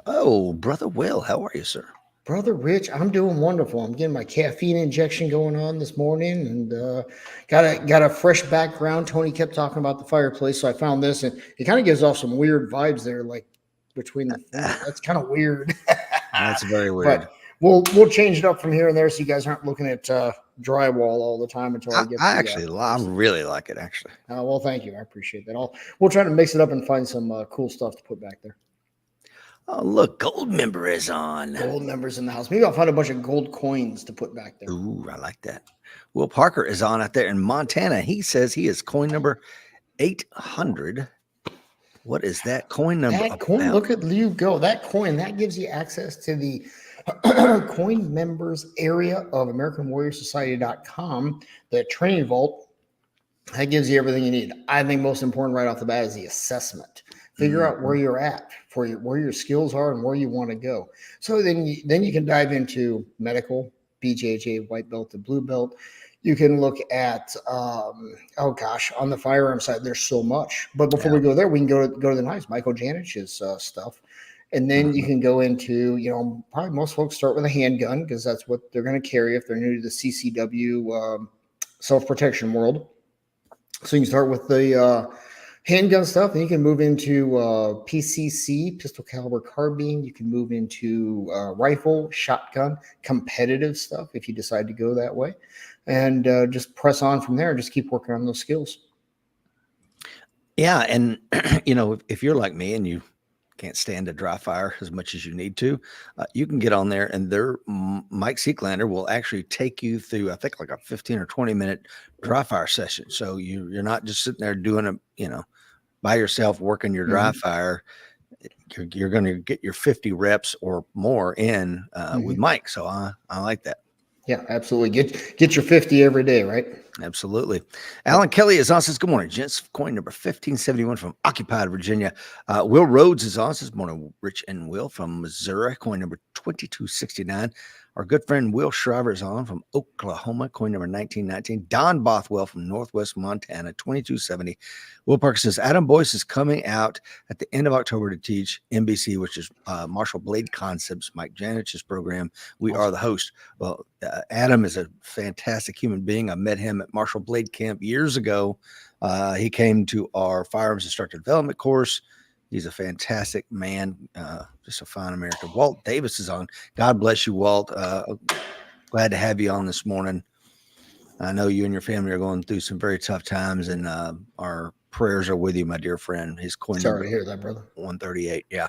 Oh, Brother Will, how are you, sir? Brother Rich, I'm doing wonderful. I'm getting my caffeine injection going on this morning, and got a fresh background. Tony kept talking about the fireplace, so I found this, and it kind of gives off some weird vibes there, like between the finger. That's kind of weird, That's very weird. but we'll change it up from here and there, so you guys aren't looking at drywall all the time until I get I the. actually, I really like it, actually. Well, thank you. I appreciate that. We'll try to mix it up and find some cool stuff to put back there. Oh, look, Gold Member is on. Gold members in the house. Maybe I'll find a bunch of gold coins to put back there. Ooh, I like that. Will Parker is on out there in Montana. He says he is coin number 800. What is that coin number That about? coin, look at you go. That coin, that gives you access to the coin members area of AmericanWarriorSociety.com, the training vault. That gives you everything you need. I think most important right off the bat is the assessment. Figure out where you're at, where your skills are, and where you want to go. So then you can dive into medical, BJJ, white belt to blue belt. You can look at oh gosh, on the firearm side, there's so much. But before we go there, we can go to the knives, Michael Janich's stuff, and then you can go into probably most folks start with a handgun because that's what they're going to carry if they're new to the CCW self protection world. So you can start with the handgun stuff, and you can move into PCC, pistol caliber carbine. You can move into rifle, shotgun, competitive stuff if you decide to go that way, and just press on from there and just keep working on those skills. Yeah, and if you're like me and you can't stand a dry fire as much as you need to, you can get on there, and Mike Seeklander will actually take you through, I think, like a 15 or 20-minute dry fire session. So you're not just sitting there doing by yourself working your dry fire. You're going to get your 50 reps or more in with Mike. So I like that. Yeah, absolutely. Get your 50 every day, right? Absolutely. Alan Kelly is on. Says, good morning, gents. Coin number 1571 from Occupied, Virginia. Will Rhodes is on. Says, morning, Rich and Will from Missouri. Coin number 2269. Our good friend Will Shriver is on from Oklahoma. Coin number 1919. Don Bothwell from Northwest Montana, 2270. Will Parker says, Adam Boyce is coming out at the end of October to teach MBC, which is Martial Blade Concepts, Mike Janich's program. We are the host. Well, Adam is a fantastic human being. I met him at Martial Blade Camp years ago. He came to our firearms instructor development course. He's a fantastic man, just a fine American. Walt Davis is on. God bless you, Walt. Glad to have you on this morning. I know you and your family are going through some very tough times, and our prayers are with you, my dear friend. His coin Sorry to hear that, brother. 138. Yeah.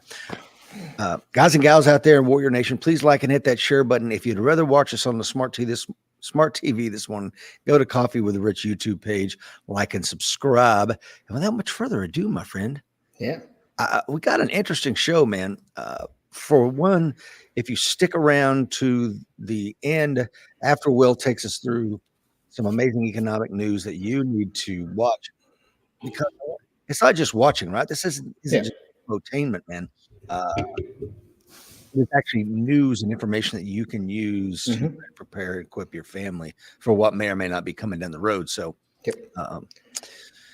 Guys and gals out there in Warrior Nation, please like and hit that share button. If you'd rather watch us on the Smart TV this morning, go to Coffee with Rich YouTube page, like and subscribe. And without much further ado, my friend, we got an interesting show, man. For one, if you stick around to the end after Will takes us through some amazing economic news that you need to watch, because it's not just watching, right? This isn't just entertainment, man. There's actually news and information that you can use to prepare and equip your family for what may or may not be coming down the road. So,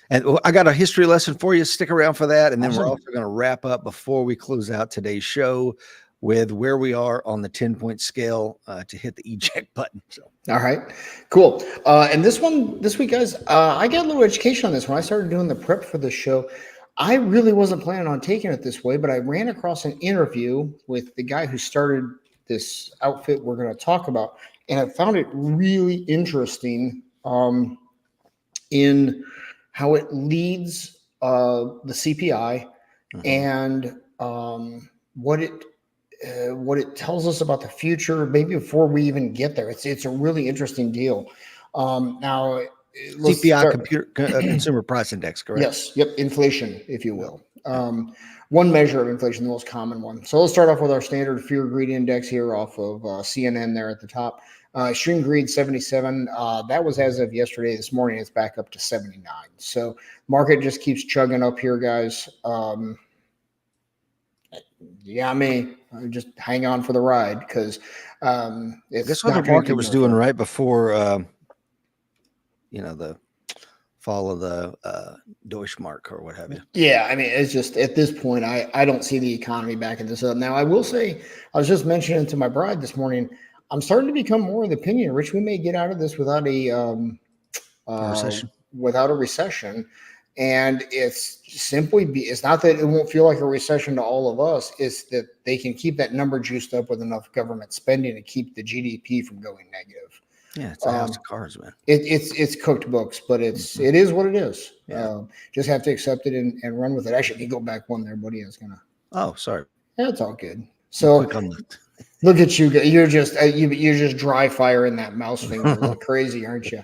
and I got a history lesson for you. Stick around for that. And then we're also going to wrap up before we close out today's show with where we are on the 10-point scale to hit the eject button. So, all right, cool. And this week, guys, I got a little education on this when I started doing the prep for the show. I really wasn't planning on taking it this way, but I ran across an interview with the guy who started this outfit we're going to talk about, and I found it really interesting in how it leads the CPI and what it tells us about the future, maybe before we even get there. It's a really interesting deal. Now, CPI, Consumer Price Index, correct? Yes. Yep. Inflation, if you will. One measure of inflation, the most common one. So let's start off with our standard fear greed index here off of CNN there at the top. Extreme greed 77. That was as of yesterday. This morning, it's back up to 79. So market just keeps chugging up here, guys. Just hang on for the ride because guess what the market was doing right before the follow the Deutschmark or what have you. Yeah, I mean, it's just at this point, I don't see the economy backing this up. Now, I will say, I was just mentioning to my bride this morning, I'm starting to become more of the opinion, Rich, we may get out of this without A recession. without a recession. And it's not that it won't feel like a recession to all of us, it's that they can keep that number juiced up with enough government spending to keep the GDP from going negative. Yeah, it's a house of cards, man. It's cooked books, but it is what it is. Yeah. Just have to accept it and run with it. Actually, you go back one there, buddy. I was gonna. Oh, sorry. Yeah, it's all good. So Quick on the look at you. You're just you're just dry firing that mouse finger like crazy, aren't you?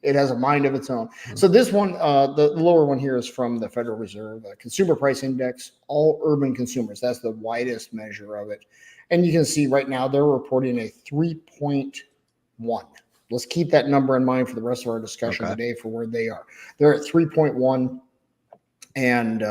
It has a mind of its own. So this one, the lower one here is from the Federal Reserve Consumer Price Index, all urban consumers. That's the widest measure of it. And you can see right now they're reporting a 3.1. Let's keep that number in mind for the rest of our discussion today for where they are. They're at 3.1, and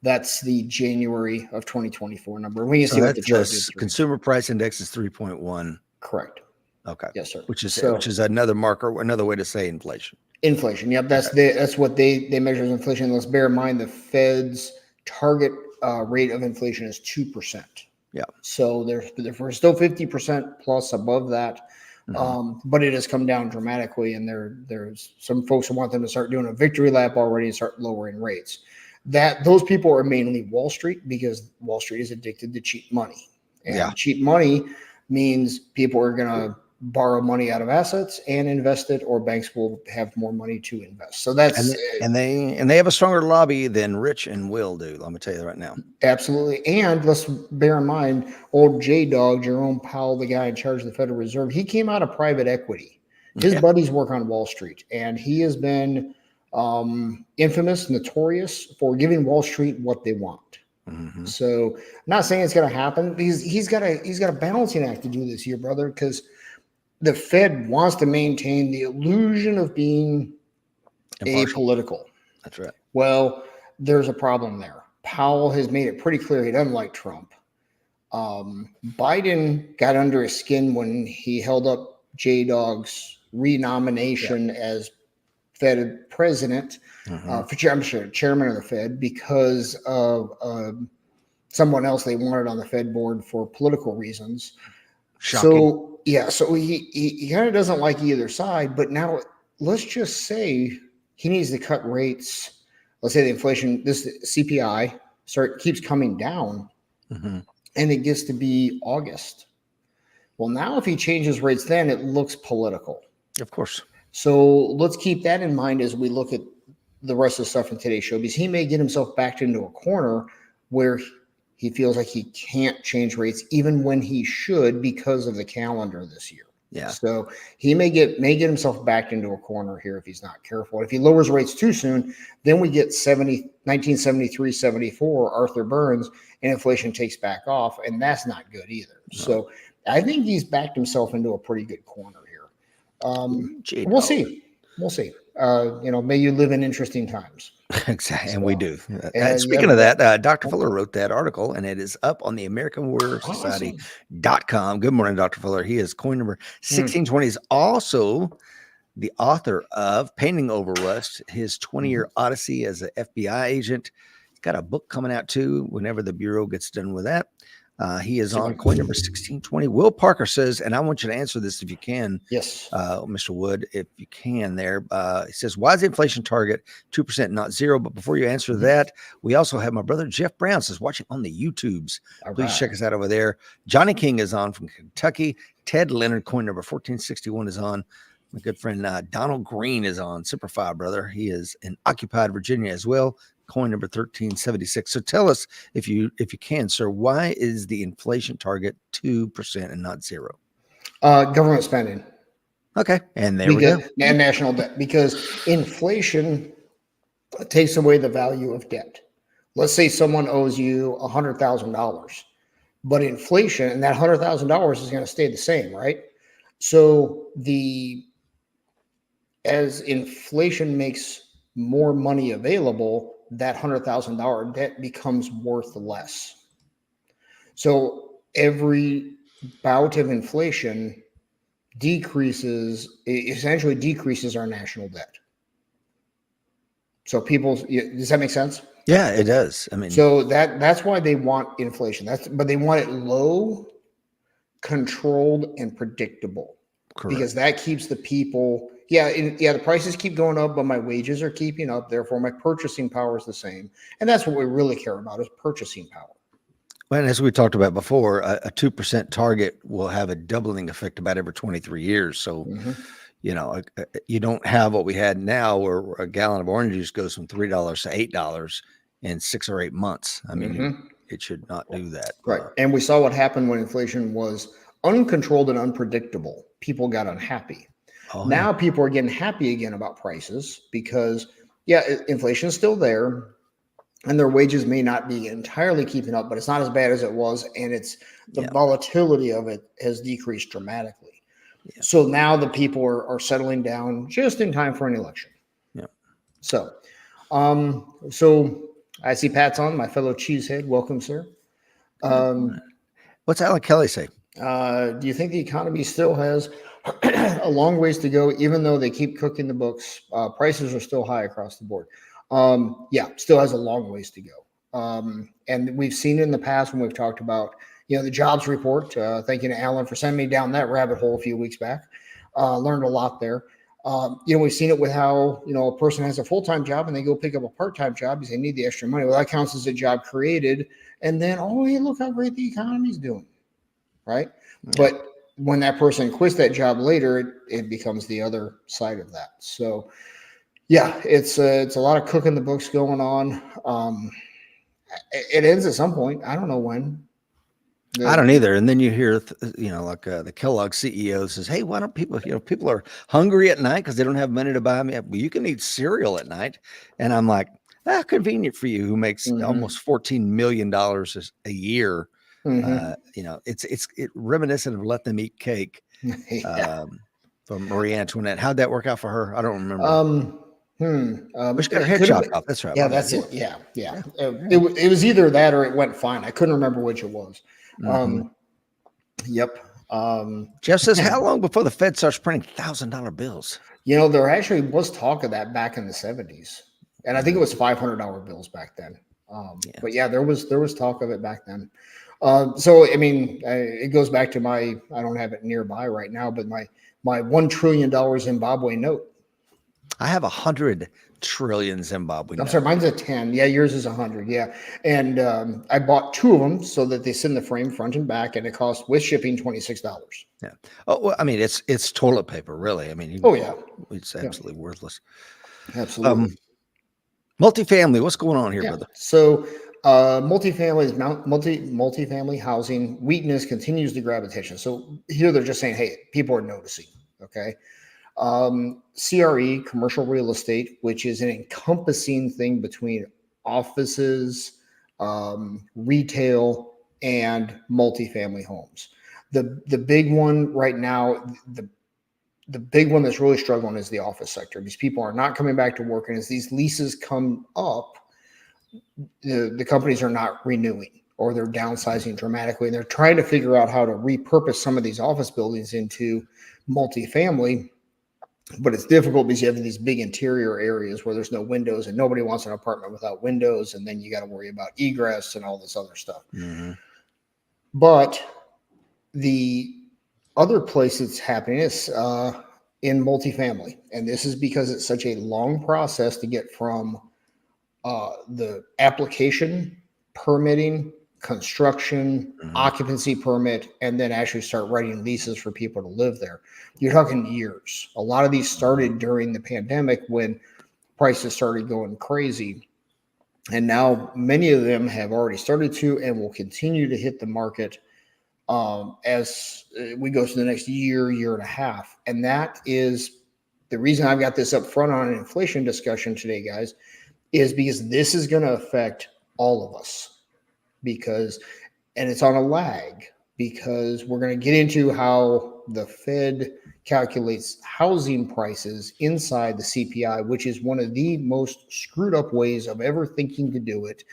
that's the January of 2024 number. We can see what the chart is. Consumer Price Index is 3.1. Correct. Okay. Yes, sir. Which is another marker, another way to say inflation. Inflation. Yep. That's what they measure as inflation. Let's bear in mind the Fed's target rate of inflation is 2%. Yeah. So we're still 50% plus above that. But it has come down dramatically, and there's some folks who want them to start doing a victory lap already and start lowering rates. Those people are mainly Wall Street, because Wall Street is addicted to cheap money. And cheap money means people are going to borrow money out of assets and invest it, or banks will have more money to invest. So that's and they have a stronger lobby than Rich and Will do. Let me tell you right now. Absolutely. And let's bear in mind, old J-Dog, Jerome Powell, the guy in charge of the Federal Reserve, he came out of private equity. His buddies work on Wall Street, and he has been infamous, notorious for giving Wall Street what they want. So I'm not saying it's going to happen, because he's got a balancing act to do this year, brother, because the Fed wants to maintain the illusion of being apolitical. That's right. Well, there's a problem there. Powell has made it pretty clear he doesn't like Trump. Biden got under his skin when he held up J-Dog's renomination as Fed president, I'm sure chairman of the Fed, because of someone else they wanted on the Fed board for political reasons. Shocking. So he kind of doesn't like either side, but now let's just say he needs to cut rates. Let's say the inflation, this CPI keeps coming down, and it gets to be August. Well, now if he changes rates, then it looks political. Of course. So let's keep that in mind as we look at the rest of the stuff in today's show, because he may get himself backed into a corner where he feels like he can't change rates even when he should, because of the calendar this year. Yeah. So he may get himself backed into a corner here if he's not careful. If he lowers rates too soon, then we get 1973, 74, Arthur Burns, and inflation takes back off, and that's not good either. No. So I think he's backed himself into a pretty good corner here. We'll see. May you live in interesting times. Exactly, and we do. Speaking of that, Dr. Fuller wrote that article, and it is up on the American Warrior Society.com. Good morning, Dr. Fuller. He is coin number 1620. Is also the author of Painting Over Rust, his 20-year odyssey as an FBI agent. He's got a book coming out, too, whenever the Bureau gets done with that. He is on coin number 1620. Will Parker says, and I want you to answer this if you can. Yes. Mr. Wood, if you can there. He says, why is the inflation target 2%, not 0? But before you answer that, we also have my brother Jeff Brown says, watching on the YouTubes. Please check us out over there. Johnny King is on from Kentucky. Ted Leonard, coin number 1461 is on. My good friend Donald Green is on. Simplify, brother. He is in occupied Virginia as well. Coin number 1376. So tell us, if you can, sir, why is the inflation target 2% and not 0? Government spending. Okay, and there we go. And national debt, because inflation takes away the value of debt. Let's say someone owes you $100,000, but inflation, and that $100,000 is going to stay the same, right? So as inflation makes more money available, that $100,000 debt becomes worth less. So every bout of inflation essentially decreases our national debt. So does that make sense? Yeah, it does. I mean, So that's why they want inflation. But they want it low, controlled, and predictable. correct. Because that keeps the people. The prices keep going up, but my wages are keeping up. Therefore, my purchasing power is the same, and that's what we really care about is purchasing power. Well, and as we talked about before, a 2% target will have a doubling effect about every 23 years. So, you don't have what we had now, where a gallon of orange juice goes from $3 to $8 in 6 or 8 months. I mean, it should not do that. Right. And we saw what happened when inflation was uncontrolled and unpredictable. People got unhappy. Now people are getting happy again about prices because, inflation is still there. And their wages may not be entirely keeping up, but it's not as bad as it was. And the volatility of it has decreased dramatically. Yeah. So now the people are settling down just in time for an election. Yeah. So I see Pat's on, my fellow cheesehead. Welcome, sir. What's Alan Kelly say? Do you think the economy still has a long ways to go, even though they keep cooking the books? Prices are still high across the board. Still has a long ways to go. And we've seen it in the past when we've talked about, the jobs report. Thank you to Alan for sending me down that rabbit hole a few weeks back. Learned a lot there. We've seen it with how, a person has a full-time job and they go pick up a part-time job because they need the extra money. Well, that counts as a job created. And then, hey, look how great the economy's doing. Right. Yeah. But when that person quits that job later, it becomes the other side of that. So, it's a lot of cooking the books going on. It ends at some point. I don't know when. I don't either. And then you hear, the Kellogg CEO says, "Hey, why don't people? People are hungry at night because they don't have money to buy me. Well, you can eat cereal at night." And I'm like, convenient for you, who makes almost $14 million a year. It's reminiscent of Let Them Eat Cake from Marie Antoinette. How'd that work out for her? I don't remember. She got her head chopped off. That's right. Yeah, that's it. Yeah. It was either that or it went fine. I couldn't remember which it was. Yep. Jeff says, how long before the Fed starts printing $1,000 bills? There actually was talk of that back in the 70s. And I think it was $500 bills back then. But there was talk of it back then. It goes back to I don't have it nearby right now, but my $1 trillion Zimbabwe note. I have 100 trillion Zimbabwe. I'm sorry, mine's a 10. Yeah, yours is 100. Yeah, and I bought 2 of them so that they sit in the frame front and back, and it cost with shipping $26. Yeah. Oh, well, it's toilet paper, really. It's absolutely worthless. Absolutely. Multifamily. What's going on here, brother? So, multifamily housing weakness continues to grab attention. So here they're just saying, hey, people are noticing. Okay. CRE, commercial real estate, which is an encompassing thing between offices, retail, and multifamily homes. The big one right now, the big one that's really struggling is the office sector. These people are not coming back to work, and as these leases come up, the companies are not renewing or they're downsizing dramatically. And they're trying to figure out how to repurpose some of these office buildings into multifamily. But it's difficult because you have these big interior areas where there's no windows and nobody wants an apartment without windows. And then you got to worry about egress and all this other stuff. Mm-hmm. But the other place it's happening is in multifamily. And this is because it's such a long process to get from the application, permitting, construction, occupancy permit, and then actually start writing leases for people to live there. You're talking years. A lot of these started during the pandemic when prices started going crazy. And now many of them have already started to and will continue to hit the market as we go through the next year and a half. And that is the reason I've got this up front on an inflation discussion today, guys, is because this is going to affect all of us. And it's on a lag. because we're going to get into how the Fed calculates housing prices inside the CPI, which is one of the most screwed up ways of ever thinking to do it.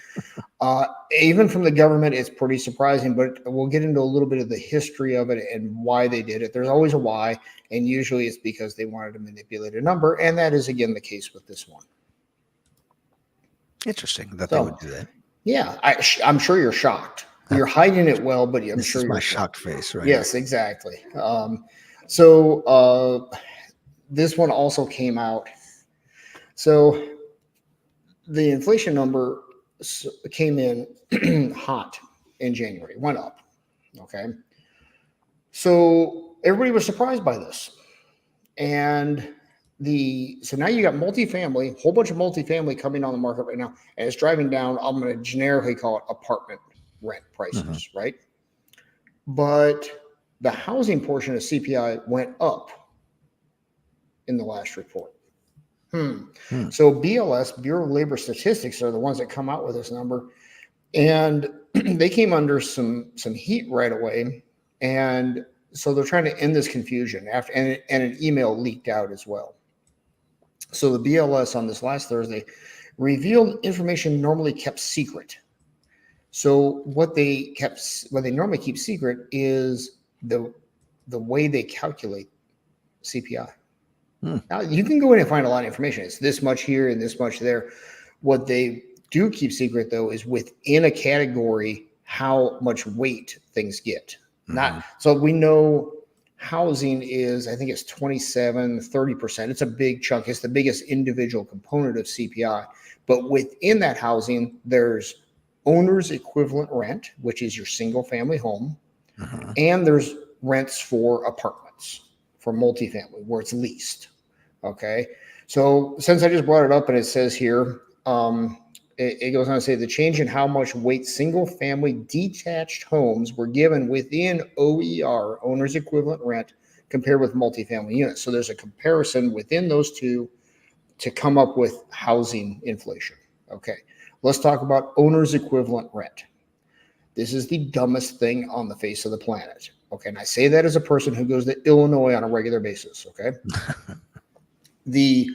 Even from the government, it's pretty surprising, but we'll get into a little bit of the history of it and why they did it. There's always a why, and usually it's because they wanted to manipulate a number, and that is, again, the case with this one. Interesting that they would do that. Yeah, I'm sure you're shocked. You're hiding it well, but I'm sure This is you're my shocked face, right? Yes, exactly. This one also came out. So the inflation number came in hot in January, went up. Okay. So everybody was surprised by this. And so now you got multifamily, whole bunch of multifamily coming on the market right now, and it's driving down, I'm going to generically call it apartment rent prices, right? But the housing portion of CPI went up in the last report. So BLS, Bureau of Labor Statistics, are the ones that come out with this number, and they came under some heat right away, and so they're trying to end this confusion after, and an email leaked out as well. So the BLS on this last Thursday revealed information normally kept secret. So what they normally keep secret is the way they calculate CPI. Now you can go in and find a lot of information. It's this much here and this much there. What they do keep secret, though, is within a category how much weight things get. So we know housing is, I think it's 30%. It's a big chunk. It's the biggest individual component of CPI. But within that housing, there's owner's equivalent rent, which is your single family home. And there's rents for apartments, for multifamily, where it's leased. Okay. So since I just brought it up and it says here, it goes on to say the change in how much weight single family detached homes were given within OER, owner's equivalent rent, compared with multifamily units. So there's a comparison within those two to come up with housing inflation. Okay. Let's talk about owner's equivalent rent. This is the dumbest thing on the face of the planet. Okay. And I say that as a person who goes to Illinois on a regular basis. Okay. The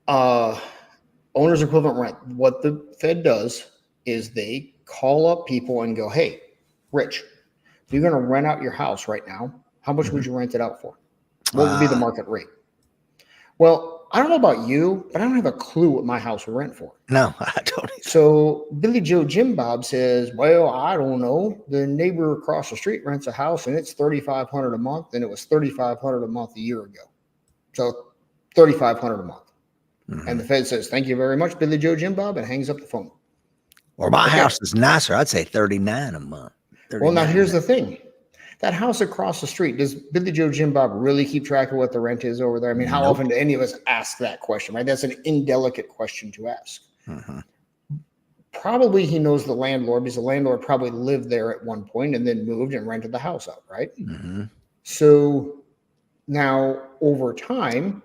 owner's equivalent rent, what the Fed does is they call up people and go, hey, Rich, if you're going to rent out your house right now, how much would you rent it out for? What would be the market rate? Well, I don't know about you, but I don't have a clue what my house would rent for. No, I don't either. So Billy Joe Jim Bob says, well, I don't know. The neighbor across the street rents a house and it's $3,500 a month, and it was $3,500 a month a year ago. So $3,500 a month. And the Fed says, thank you very much, Billy Joe Jim Bob, and hangs up the phone. Or my house is nicer. I'd say $39 a month. Well, now here's the thing. That house across the street, does Billy Joe Jim Bob really keep track of what the rent is over there? I mean, how often do any of us ask that question, right? That's an indelicate question to ask. Probably he knows the landlord, because the landlord probably lived there at one point and then moved and rented the house out, right? So now over time,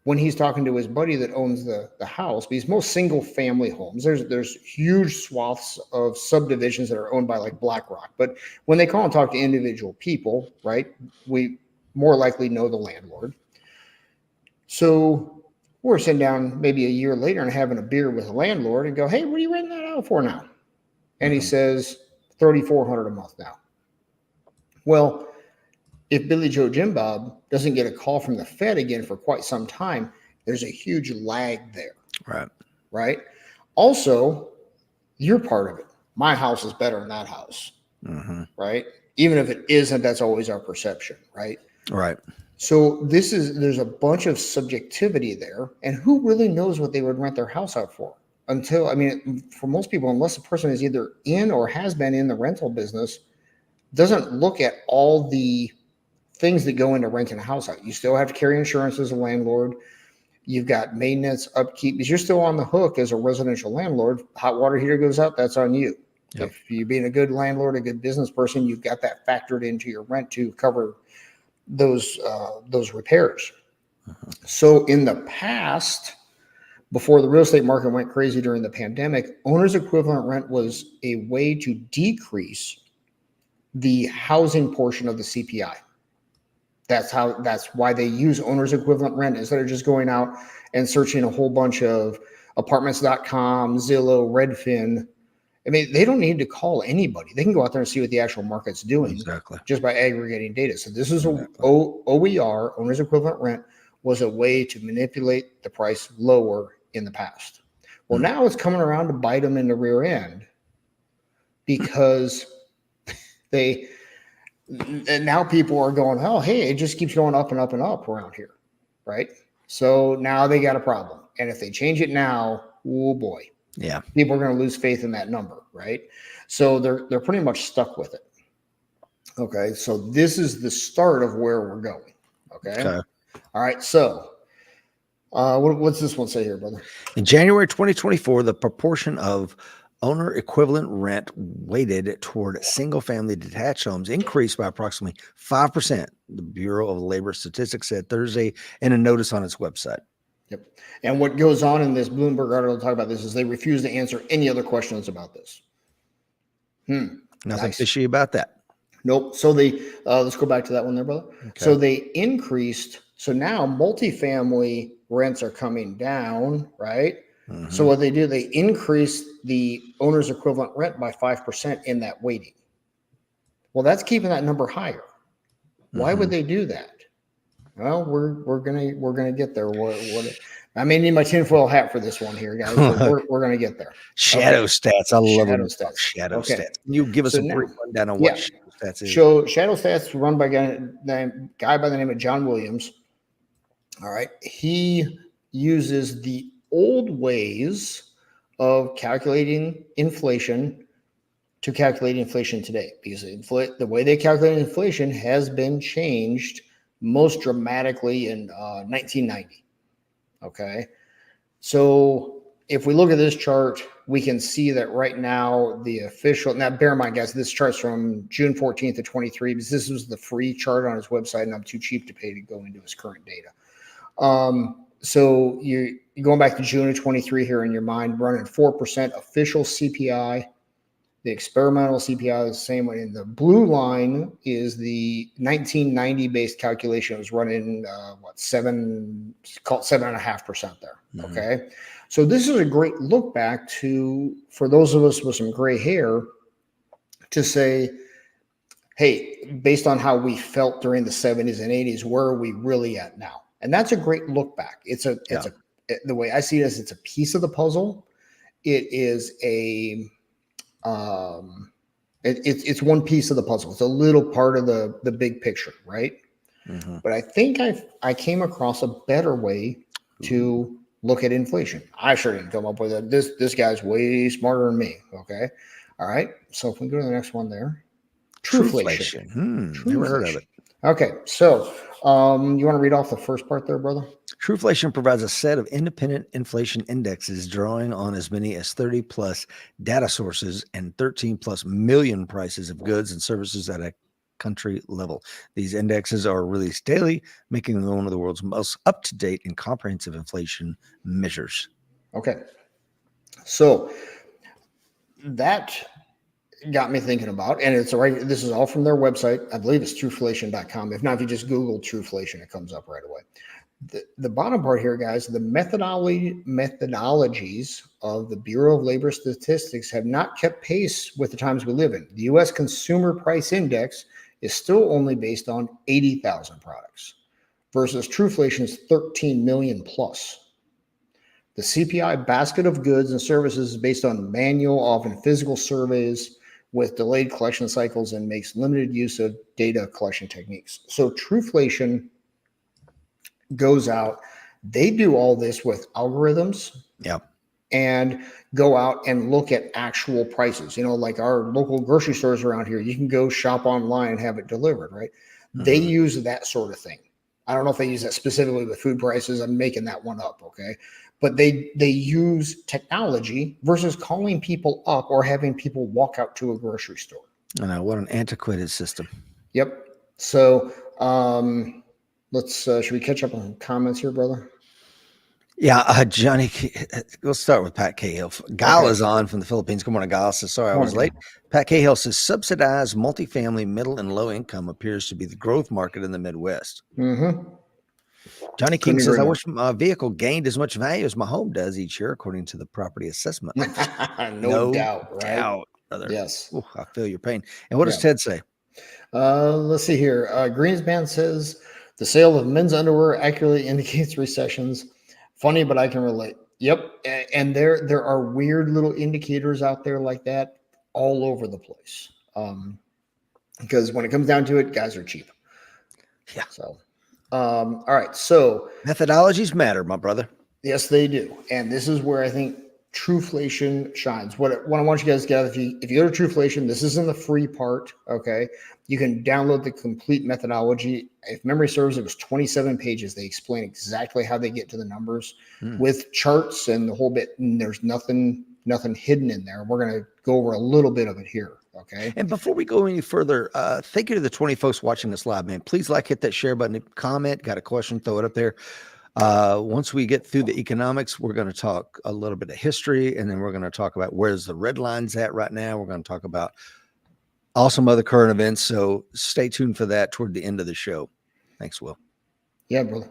when he's talking to his buddy that owns the house, because most single family homes, there's huge swaths of subdivisions that are owned by like BlackRock. But when they call and talk to individual people, right, we more likely know the landlord. So we're sitting down maybe a year later and having a beer with the landlord and go, hey, what are you renting that out for now? And he says $3,400 a month now. Well, if Billy Joe Jim Bob doesn't get a call from the Fed again for quite some time, there's a huge lag there. Right. Also, you're part of it. My house is better than that house. Right. Even if it isn't, that's always our perception. Right. So there's a bunch of subjectivity there. And who really knows what they would rent their house out for? For most people, unless a person is either in or has been in the rental business, doesn't look at all the things that go into renting a house out. You still have to carry insurance as a landlord. You've got maintenance, upkeep, because you're still on the hook as a residential landlord. Hot water heater goes out, that's on you. If you're being a good landlord, a good business person, you've got that factored into your rent to cover those repairs. So in the past, before the real estate market went crazy during the pandemic, owner's equivalent rent was a way to decrease the housing portion of the CPI. That's why they use owner's equivalent rent instead of just going out and searching a whole bunch of apartments.com, Zillow, Redfin. I mean, they don't need to call anybody. They can go out there and see what the actual market's doing Exactly. just by aggregating data. So this is Exactly. OER, owner's equivalent rent, was a way to manipulate the price lower in the past. Well, now it's coming around to bite them in the rear end because and now people are going, oh, hey, it just keeps going up and up and up around here, right? So now they got a problem. And if they change it now, oh boy. Yeah. People are going to lose faith in that number, right? So they're pretty much stuck with it. Okay, so this is the start of where we're going. Okay. All right, so what's this one say here, brother? In January 2024, the proportion of owner equivalent rent weighted toward single-family detached homes increased by approximately 5%. The Bureau of Labor Statistics said Thursday in a notice on its website. Yep. And what goes on in this Bloomberg article to talk about this is they refuse to answer any other questions about this. Nothing fishy about that. Nope. So let's go back to that one there, brother. Okay. So they increased. So now multifamily rents are coming down, right? Mm-hmm. So what they do, they increase the owner's equivalent rent by 5% in that weighting. Well, that's keeping that number higher. Why would they do that? Well, we're gonna get there. I may need my tinfoil hat for this one here, guys. We're gonna get there. Shadow stats. I love shadow stats. Can you give us a brief rundown on what shadow stats is? So shadow stats run by a guy by the name of John Williams. All right, he uses the old ways of calculating inflation to calculate inflation today, because the way they calculate inflation has been changed most dramatically in 1990. Okay, so if we look at this chart, we can see that right now the official, now bear in mind, guys, this chart's from June 14th of 23, because this was the free chart on his website, and I'm too cheap to pay to go into his current data. So you're going back to June of 23 here in your mind, running 4% official CPI. The experimental CPI is the same way. And the blue line is the 1990 based calculation. It was running called 7.5% there. Mm-hmm. Okay. So this is a great look back for those of us with some gray hair to say, hey, based on how we felt during the 70s and 80s, where are we really at now? And that's a great look back. The way I see it is it's a piece of the puzzle. It is it's one piece of the puzzle. It's a little part of the big picture, right? Mm-hmm. But I think I came across a better way to look at inflation. I sure didn't come up with it. This guy's way smarter than me. Okay. All right. So if we go to the next one there. Trueflation. Never heard of it. Okay. So you want to read off the first part there, brother? Trueflation provides a set of independent inflation indexes drawing on as many as 30 plus data sources and 13 plus million prices of goods and services at a country level. These indexes are released daily, making them one of the world's most up-to-date and comprehensive inflation measures. Okay. So that got me thinking about, and this is all from their website. I believe it's trueflation.com. If not, if you just Google Trueflation, it comes up right away. The bottom part here, guys, the methodologies of the Bureau of Labor Statistics have not kept pace with the times we live in. The U.S. Consumer Price Index is still only based on 80,000 products versus Trueflation's 13 million plus. The CPI basket of goods and services is based on manual, often physical surveys with delayed collection cycles and makes limited use of data collection techniques. So Trueflation goes out, they do all this with algorithms. Yep. And go out and look at actual prices. Like our local grocery stores around here, you can go shop online and have it delivered, right? Mm-hmm. They use that sort of thing. I don't know if they use that specifically with food prices. I'm making that one up, okay? But they use technology versus calling people up or having people walk out to a grocery store. I know, what an antiquated system. Yep. So should we catch up on comments here, brother? Yeah, Johnny, let's start with Pat Cahill. Gal Okay. is on from the Philippines. Good morning, Gal. Says, sorry I was Morning, late. Gal. Pat Cahill says, subsidized multifamily middle and low income appears to be the growth market in the Midwest. Mm-hmm. Johnny King Couldn't says, agree I more. wish my vehicle gained as much value as my home does each year, according to the property assessment office. No No doubt, right? doubt, brother. Yes. Ooh, I feel your pain. And what does Yeah. Ted say? Let's see here. Greenspan says the sale of men's underwear accurately indicates recessions. Funny, but I can relate. Yep. And there are weird little indicators out there like that all over the place. Because when it comes down to it, guys are cheap. Yeah. So, all right. So Methodologies matter, my brother. yes, they do. And this is where I think Trueflation shines. What I want you guys to get, if you go to Trueflation, this is in the free part. Okay. You can download the complete methodology. If memory serves, it was 27 pages. They explain exactly how they get to the numbers with charts and the whole bit. And there's nothing hidden in there. We're going to go over a little bit of it here. Okay. And before we go any further, thank you to the 20 folks watching this live, man. Please hit that share button, comment, got a question, throw it up there. Once we get through the economics, we're going to talk a little bit of history, and then we're going to talk about where's the red lines at right now. We're going to talk about awesome other current events. So stay tuned for that toward the end of the show. Thanks, Will. Yeah, brother.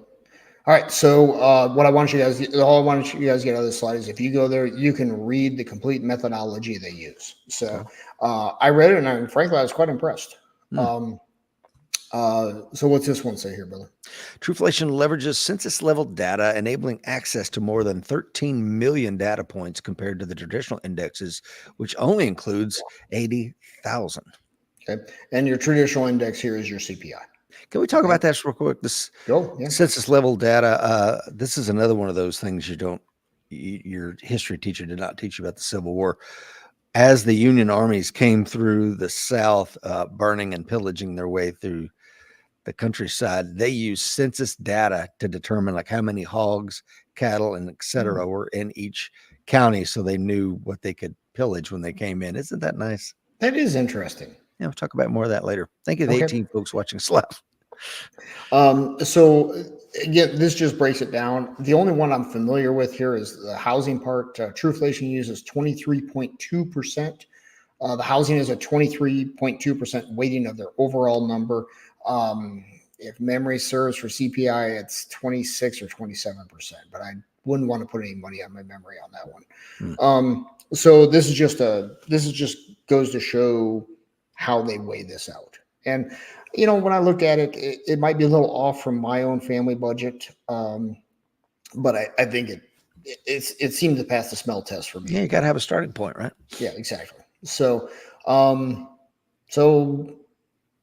All right. So what I want you guys, all I want you guys to get out of this slide is if you go there, you can read the complete methodology they use. So I read it, and frankly, I was quite impressed. So what's this one say here, brother? Trueflation leverages census level data, enabling access to more than 13 million data points compared to the traditional indexes, which only includes 80,000. Okay. And your traditional index here is your CPI. Can we talk about that real quick? This census level data, this is another one of those things your history teacher did not teach you about the Civil War. As the Union armies came through the South, burning and pillaging their way through the countryside, they used census data to determine like how many hogs, cattle, and et cetera were in each county, so they knew what they could pillage when they came in. Isn't that nice? That is interesting. Yeah, we'll talk about more of that later. Thank you to the 18 folks watching us live. So again, this just breaks it down. The only one I'm familiar with here is the housing part. Trueflation uses 23.2%. The housing is a 23.2% weighting of their overall number. If memory serves for CPI, it's 26 or 27%, but I wouldn't want to put any money on my memory on that one. So this just goes to show how they weigh this out. And when I look at it, it might be a little off from my own family budget, but I think it seemed to pass the smell test for me. Yeah, you got to have a starting point, right? Yeah, exactly. So,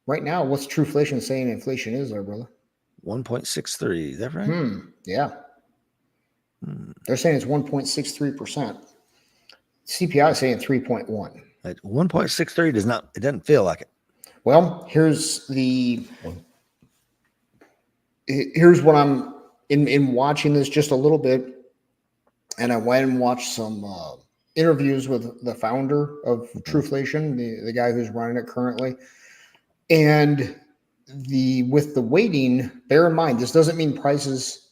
right now, what's Trueflation saying inflation is there, brother? 1.63. Is that right? Yeah. They're saying it's 1.63%. CPI is saying 3.1. At 1.63 it doesn't feel like it. Well, here's what I'm in watching this just a little bit, and I went and watched some interviews with the founder of Trueflation, the guy who's running it currently. And with the weighting, bear in mind, this doesn't mean prices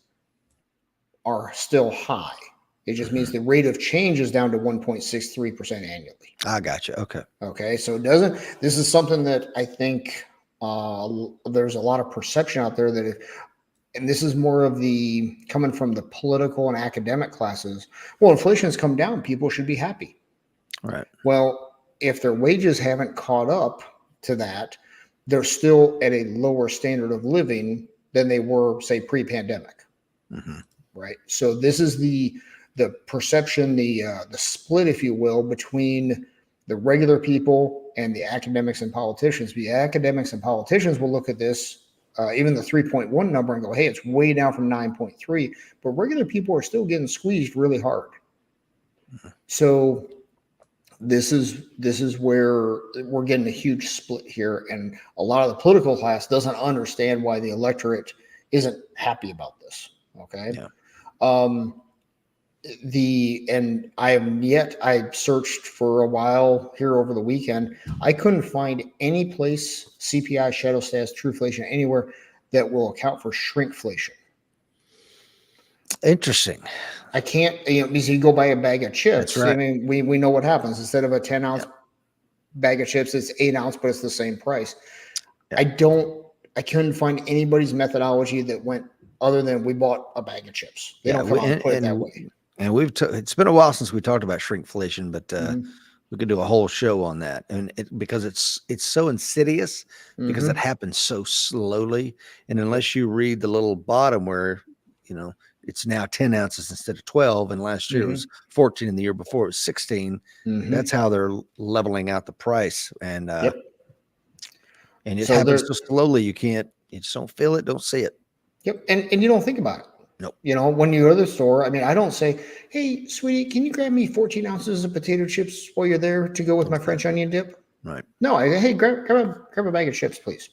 are still high. It just means the rate of change is down to 1.63% annually. I got you. Okay. So this is something that I think there's a lot of perception out there that and this is more of the coming from the political and academic classes. Well, inflation has come down. People should be happy. Right. Well, if their wages haven't caught up to that, they're still at a lower standard of living than they were, say, pre-pandemic. Right. So this is the perception, the split, if you will, between the regular people and the academics and politicians. The academics and politicians will look at this, even the 3.1 number, and go, hey, it's way down from 9.3. But regular people are still getting squeezed really hard. So this is where we're getting a huge split here. And a lot of the political class doesn't understand why the electorate isn't happy about this. Okay. Yeah. And I searched for a while here over the weekend. I couldn't find any place CPI, shadow stats, Trueflation, anywhere that will account for shrinkflation. Interesting. I can't, because you go buy a bag of chips. That's right. I mean, we know what happens. Instead of a 10-ounce bag of chips, it's 8-ounce, but it's the same price. Yeah. I couldn't find anybody's methodology that went other than we bought a bag of chips. They don't come out and put it that way. And it's been a while since we talked about shrinkflation, but we could do a whole show on that. And because it's so insidious, because it happens so slowly. And unless you read the little bottom where, it's now 10 ounces instead of 12. And last year it was 14, and the year before it was 16. That's how they're leveling out the price. And and it happens so slowly, you just don't feel it, don't see it. Yep. And you don't think about it. Nope. When you go to the store, I mean, I don't say, hey, sweetie, can you grab me 14 ounces of potato chips while you're there to go with my French onion dip? Right. No, hey, grab a bag of chips, please.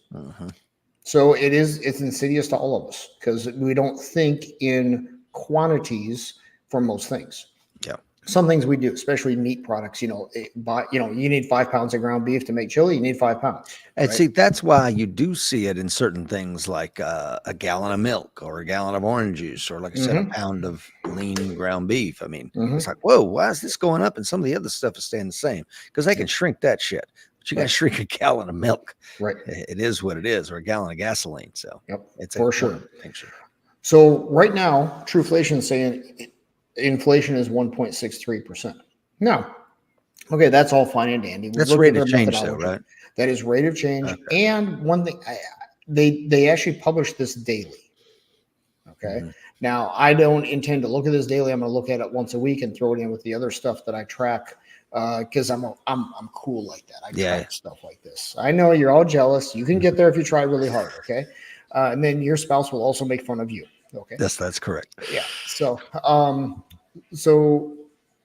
So it's insidious to all of us because we don't think in quantities for most things. Yeah. Some things we do, especially meat products. You need 5 pounds of ground beef to make chili. You need 5 pounds. And see, that's why you do see it in certain things like a gallon of milk or a gallon of orange juice, or like I said, a pound of lean ground beef. I mean, it's like, whoa, why is this going up? And some of the other stuff is staying the same because they can shrink that shit. But you got to shrink a gallon of milk. Right. It is what it is, or a gallon of gasoline. So it's for sure. So right now, Trueflation is saying inflation is 1.63%. Now, okay, that's all fine and dandy. That's rate of change, though, right? That is rate of change. Okay. And one thing, they actually publish this daily. Okay. Now, I don't intend to look at this daily. I'm going to look at it once a week and throw it in with the other stuff that I track because I'm cool like that. I track stuff like this. I know you're all jealous. You can get there if you try really hard. Okay. And then your spouse will also make fun of you. Okay. Yes, that's correct. Yeah. So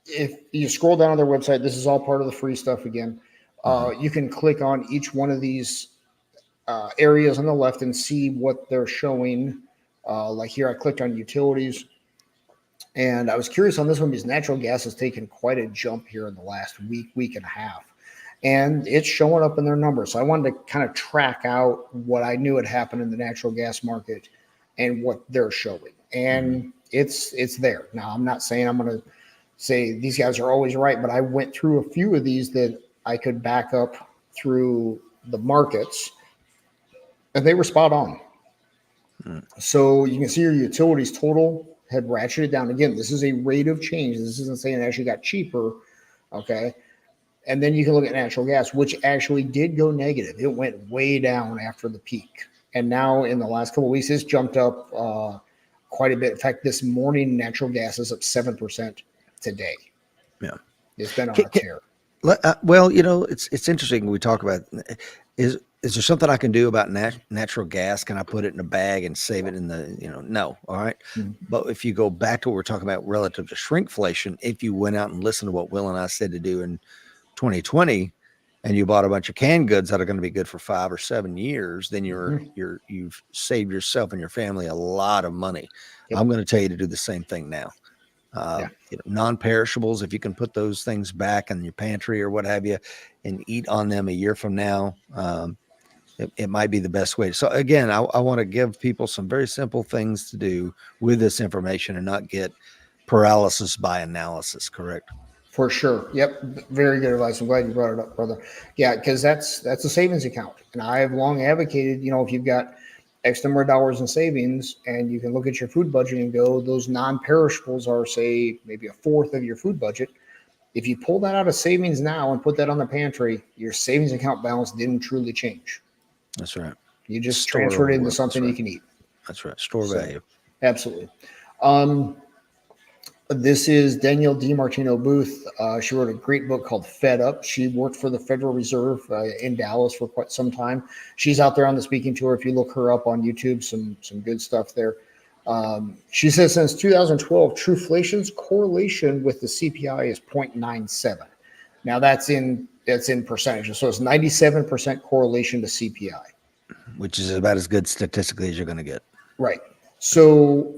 if you scroll down on their website, this is all part of the free stuff again. You can click on each one of these areas on the left and see what they're showing. Like here, I clicked on utilities, and I was curious on this one because natural gas has taken quite a jump here in the last week and a half, and it's showing up in their numbers. So I wanted to kind of track out what I knew had happened in the natural gas market and what they're showing. And it's there. Now, I'm not saying I'm going to say these guys are always right, but I went through a few of these that I could back up through the markets, and they were spot on. So you can see your utilities total had ratcheted down. Again, this is a rate of change. This isn't saying it actually got cheaper. Okay. And then you can look at natural gas, which actually did go negative. It went way down after the peak. And now in the last couple of weeks, it's jumped up quite a bit. In fact, this morning, natural gas is up 7% today. Yeah. It's been on a tear. Well, it's interesting. We talk about, is there something I can do about natural gas? Can I put it in a bag and save it in the, no. All right. But if you go back to what we're talking about relative to shrinkflation, if you went out and listened to what Will and I said to do in 2020, and you bought a bunch of canned goods that are going to be good for 5 or 7 years, then you've saved yourself and your family a lot of money. Yep. I'm going to tell you to do the same thing now. Non-perishables, if you can put those things back in your pantry or what have you and eat on them a year from now, it might be the best way. So again, I want to give people some very simple things to do with this information and not get paralysis by analysis. Correct? For sure. Yep. Very good advice. I'm glad you brought it up, brother. Yeah, because that's a savings account. And I have long advocated, if you've got X number of dollars in savings and you can look at your food budget and go, those non-perishables are, say, maybe a fourth of your food budget. If you pull that out of savings now and put that on the pantry, your savings account balance didn't truly change. That's right. You just transferred it into something you can eat. That's right. Store value. Absolutely. This is Danielle DiMartino Booth. She wrote a great book called Fed Up. She worked for the Federal Reserve in Dallas for quite some time. She's out there on the speaking tour. If you look her up on YouTube, some good stuff there. She says since 2012, Trueflation's correlation with the CPI is 0.97. Now that's in percentages. So it's 97% correlation to CPI. Which is about as good statistically as you're going to get. Right. So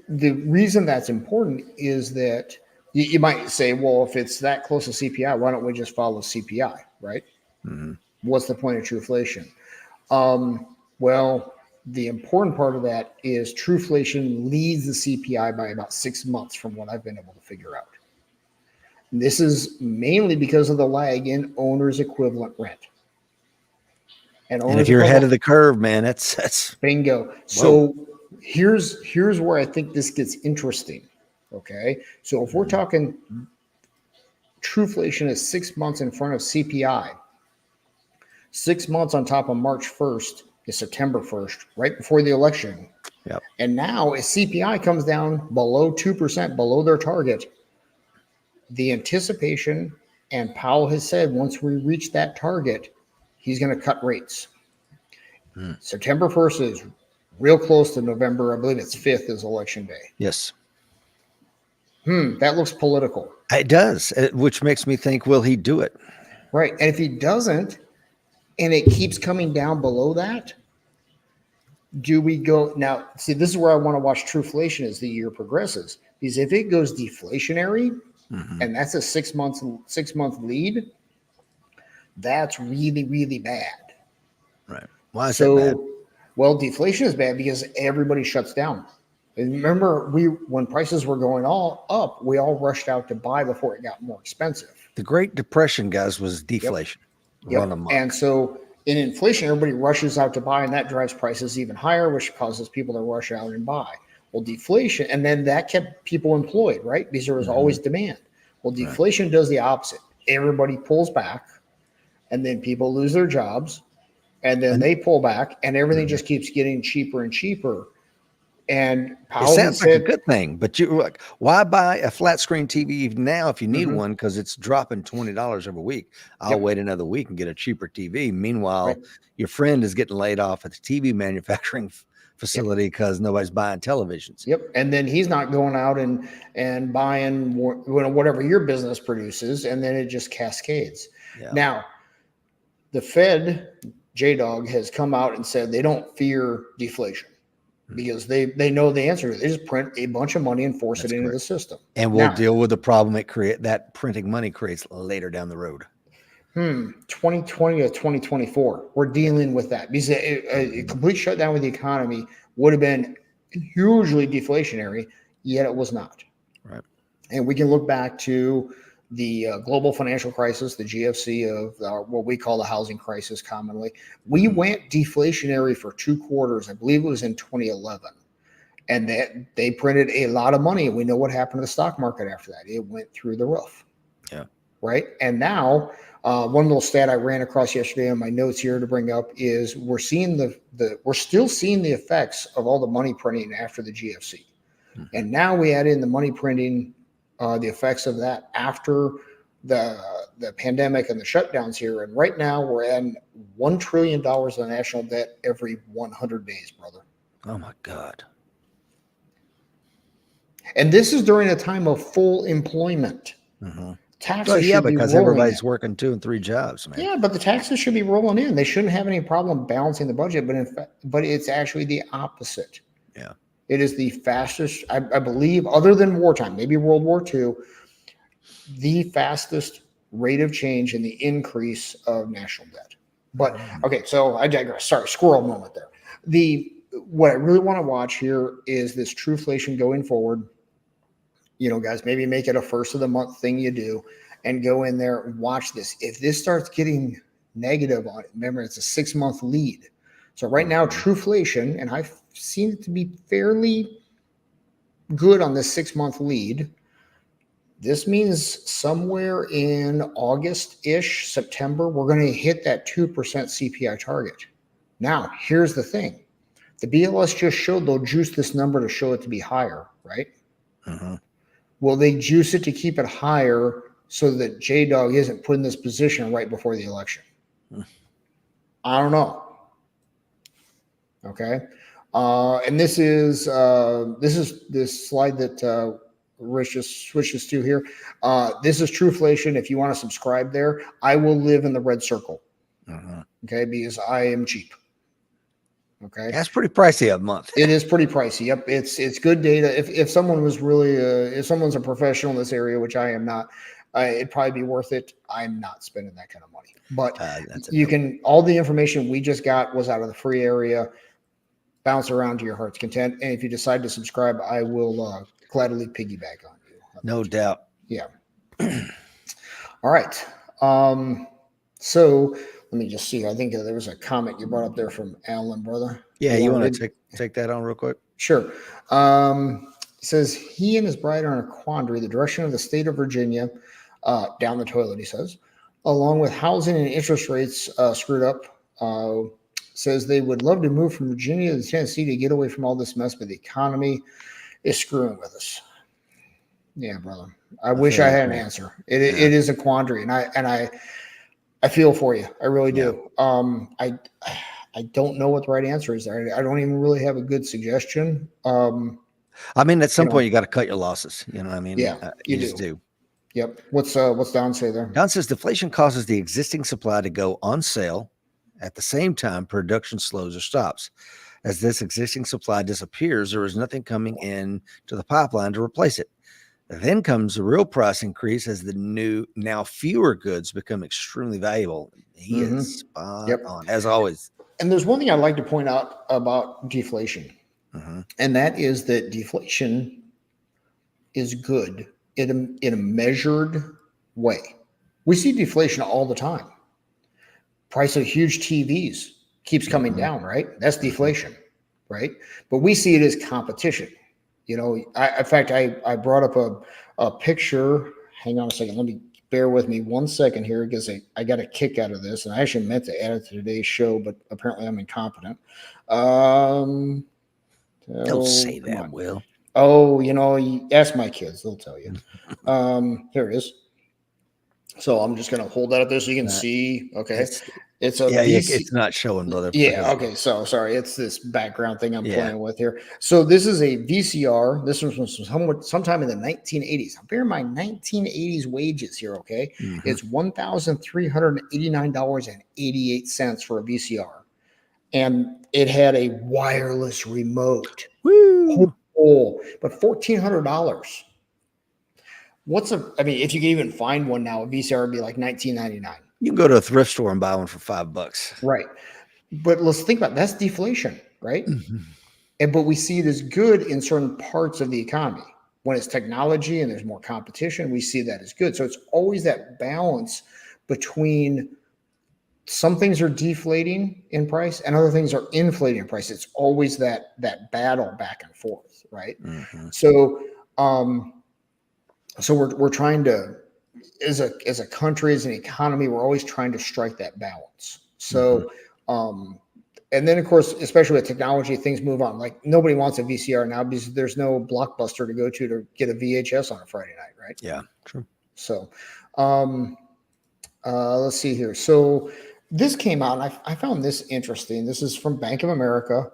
the reason that's important is that you might say, well, if it's that close to CPI, why don't we just follow CPI, right? What's the point of Trueflation? Well, the important part of that is Trueflation leads the CPI by about 6 months from what I've been able to figure out. And this is mainly because of the lag in owner's equivalent rent. And if you're ahead of the curve, man, that's bingo. So here's where I think this gets interesting. Okay. So if we're talking Trueflation is 6 months in front of CPI, 6 months on top of March 1st is September 1st, right before the election. Yep. And now as CPI comes down below 2%, below their target, the anticipation, and Powell has said once we reach that target, he's going to cut rates. September 1st is real close to November. I believe it's 5th is election day. Yes. That looks political. It does, which makes me think, will he do it? Right. And if he doesn't, and it keeps coming down below that, do we go now? See, this is where I want to watch Trueflation as the year progresses. Because if it goes deflationary, and that's a 6 month lead, that's really, really bad. Right. Why is that bad? Well, deflation is bad because everybody shuts down. And remember, when prices were going all up, we all rushed out to buy before it got more expensive. The Great Depression, guys, was deflation. Yep. And so in inflation, everybody rushes out to buy, and that drives prices even higher, which causes people to rush out and buy. Well, deflation, and then that kept people employed, right? Because there was always demand. Well, deflation does the opposite. Everybody pulls back, and then people lose their jobs, and then they pull back, and everything just keeps getting cheaper and cheaper. And Powell it sounds like a good thing, but why buy a flat screen TV now if you need one because it's dropping $20 every week? I'll wait another week and get a cheaper TV. Meanwhile, your friend is getting laid off at the TV manufacturing facility because nobody's buying televisions. Yep, and then he's not going out and buying whatever your business produces, and then it just cascades. Yeah. Now, the Fed, J-Dog, has come out and said they don't fear deflation. Because they know the answer. They just print a bunch of money and force it into the system. And we'll deal with the problem that printing money creates later down the road. 2020 to 2024, we're dealing with that. Because a complete shutdown with the economy would have been hugely deflationary, yet it was not. Right. And we can look back to the global financial crisis, the GFC of what we call the housing crisis commonly. We went deflationary for 2 quarters. I believe it was in 2011. And they printed a lot of money. We know what happened to the stock market after that. It went through the roof. Yeah. Right. And now one little stat I ran across yesterday on my notes here to bring up is we're seeing we're still seeing the effects of all the money printing after the GFC. And now we add in the money printing, the effects of that after the pandemic and the shutdowns here. And right now we're adding $1 trillion of national debt every 100 days, brother. Oh my God. And this is during a time of full employment. Taxes should be because everybody's working 2 and 3 jobs, man. Yeah, but the taxes should be rolling in. They shouldn't have any problem balancing the budget, but it's actually the opposite. Yeah. It is the fastest, I believe, other than wartime, maybe World War II, the fastest rate of change in the increase of national debt. But okay, so I digress. Sorry, squirrel moment there. What I really want to watch here is this Trueflation going forward. You know, guys, maybe make it a first of the month thing you do and go in there and watch this. If this starts getting negative on it, remember it's a 6 month lead. So right now, Trueflation, and I've seen it to be fairly good on this 6 month lead. This means somewhere in August-ish, September, we're going to hit that 2% CPI target. Now, here's the thing. The BLS just showed they'll juice this number to show it to be higher, right? Will they juice it to keep it higher so that J-Dog isn't put in this position right before the election? I don't know. Okay. And this is this slide that Rich just switches to here. This is Trueflation. If you want to subscribe there, I will live in the red circle. Okay, because I am cheap. Okay, that's pretty pricey a month. It is pretty pricey. Yep, it's good data. If someone was really if someone's a professional in this area, which I am not, it'd probably be worth it. I'm not spending that kind of money. But you can all the information we just got was out of the free area. bounce around to your heart's content. And if you decide to subscribe, I will gladly piggyback on you. No doubt. Yeah. All right. So let me just see. I think there was a comment you brought up there from Alan, brother. Yeah, you want to take that on real quick? Sure. It says he and his bride are in a quandary. The direction of the state of Virginia, down the toilet, he says, along with housing and interest rates screwed up. Says they would love to move from Virginia to Tennessee to get away from all this mess, but the economy is screwing with us. Yeah, brother. I wish I had an answer. It is a quandary, and I feel for you. I really do. I don't know what the right answer is there. I don't even really have a good suggestion. I mean, at some point you got to cut your losses. You know what I mean? Yeah, you just do. Yep. What's Don say there? Don says deflation causes the existing supply to go on sale. At the same time, production slows or stops. As this existing supply disappears, there is nothing coming in to the pipeline to replace it. Then comes the real price increase as the new, now fewer goods become extremely valuable. He is spot on, as always. And there's one thing I'd like to point out about deflation, and that is that deflation is good in a measured way. We see deflation all the time. Price of huge TVs keeps coming down, right? That's deflation, right? But we see it as competition. You know, in fact, I brought up a picture. Hang on a second. Let me bear with me 1 second here because I got a kick out of this. And I actually meant to add it to today's show, but apparently I'm incompetent. Don't say that, Will. Oh, you know, you ask my kids. They'll tell you. Here it is. So I'm just going to hold that up there so you can see. Okay. It's a it's not showing, brother. Yeah. Okay. So sorry. It's this background thing I'm playing with here. So this is a VCR. This was from sometime in the 1980s. Now, bear in mind 1980s wages here. Okay. It's $1,389.88 for a VCR. And it had a wireless remote. Woo! But $1,400. I mean, if you can even find one now, a VCR would be like $19.99. You can go to a thrift store and buy one for $5. Right. But let's think about it. That's deflation, right? But we see it as good in certain parts of the economy. When it's technology and there's more competition, we see that as good. So it's always that balance between some things are deflating in price and other things are inflating in price. It's always that battle back and forth, right? So we're trying to, as a country, as an economy, we're always trying to strike that balance. So, and then of course, especially with technology, things move on. Like nobody wants a VCR now because there's no Blockbuster to go to get a VHS on a Friday night, right? Yeah, true. So, let's see here. So this came out, and I found this interesting. This is from Bank of America.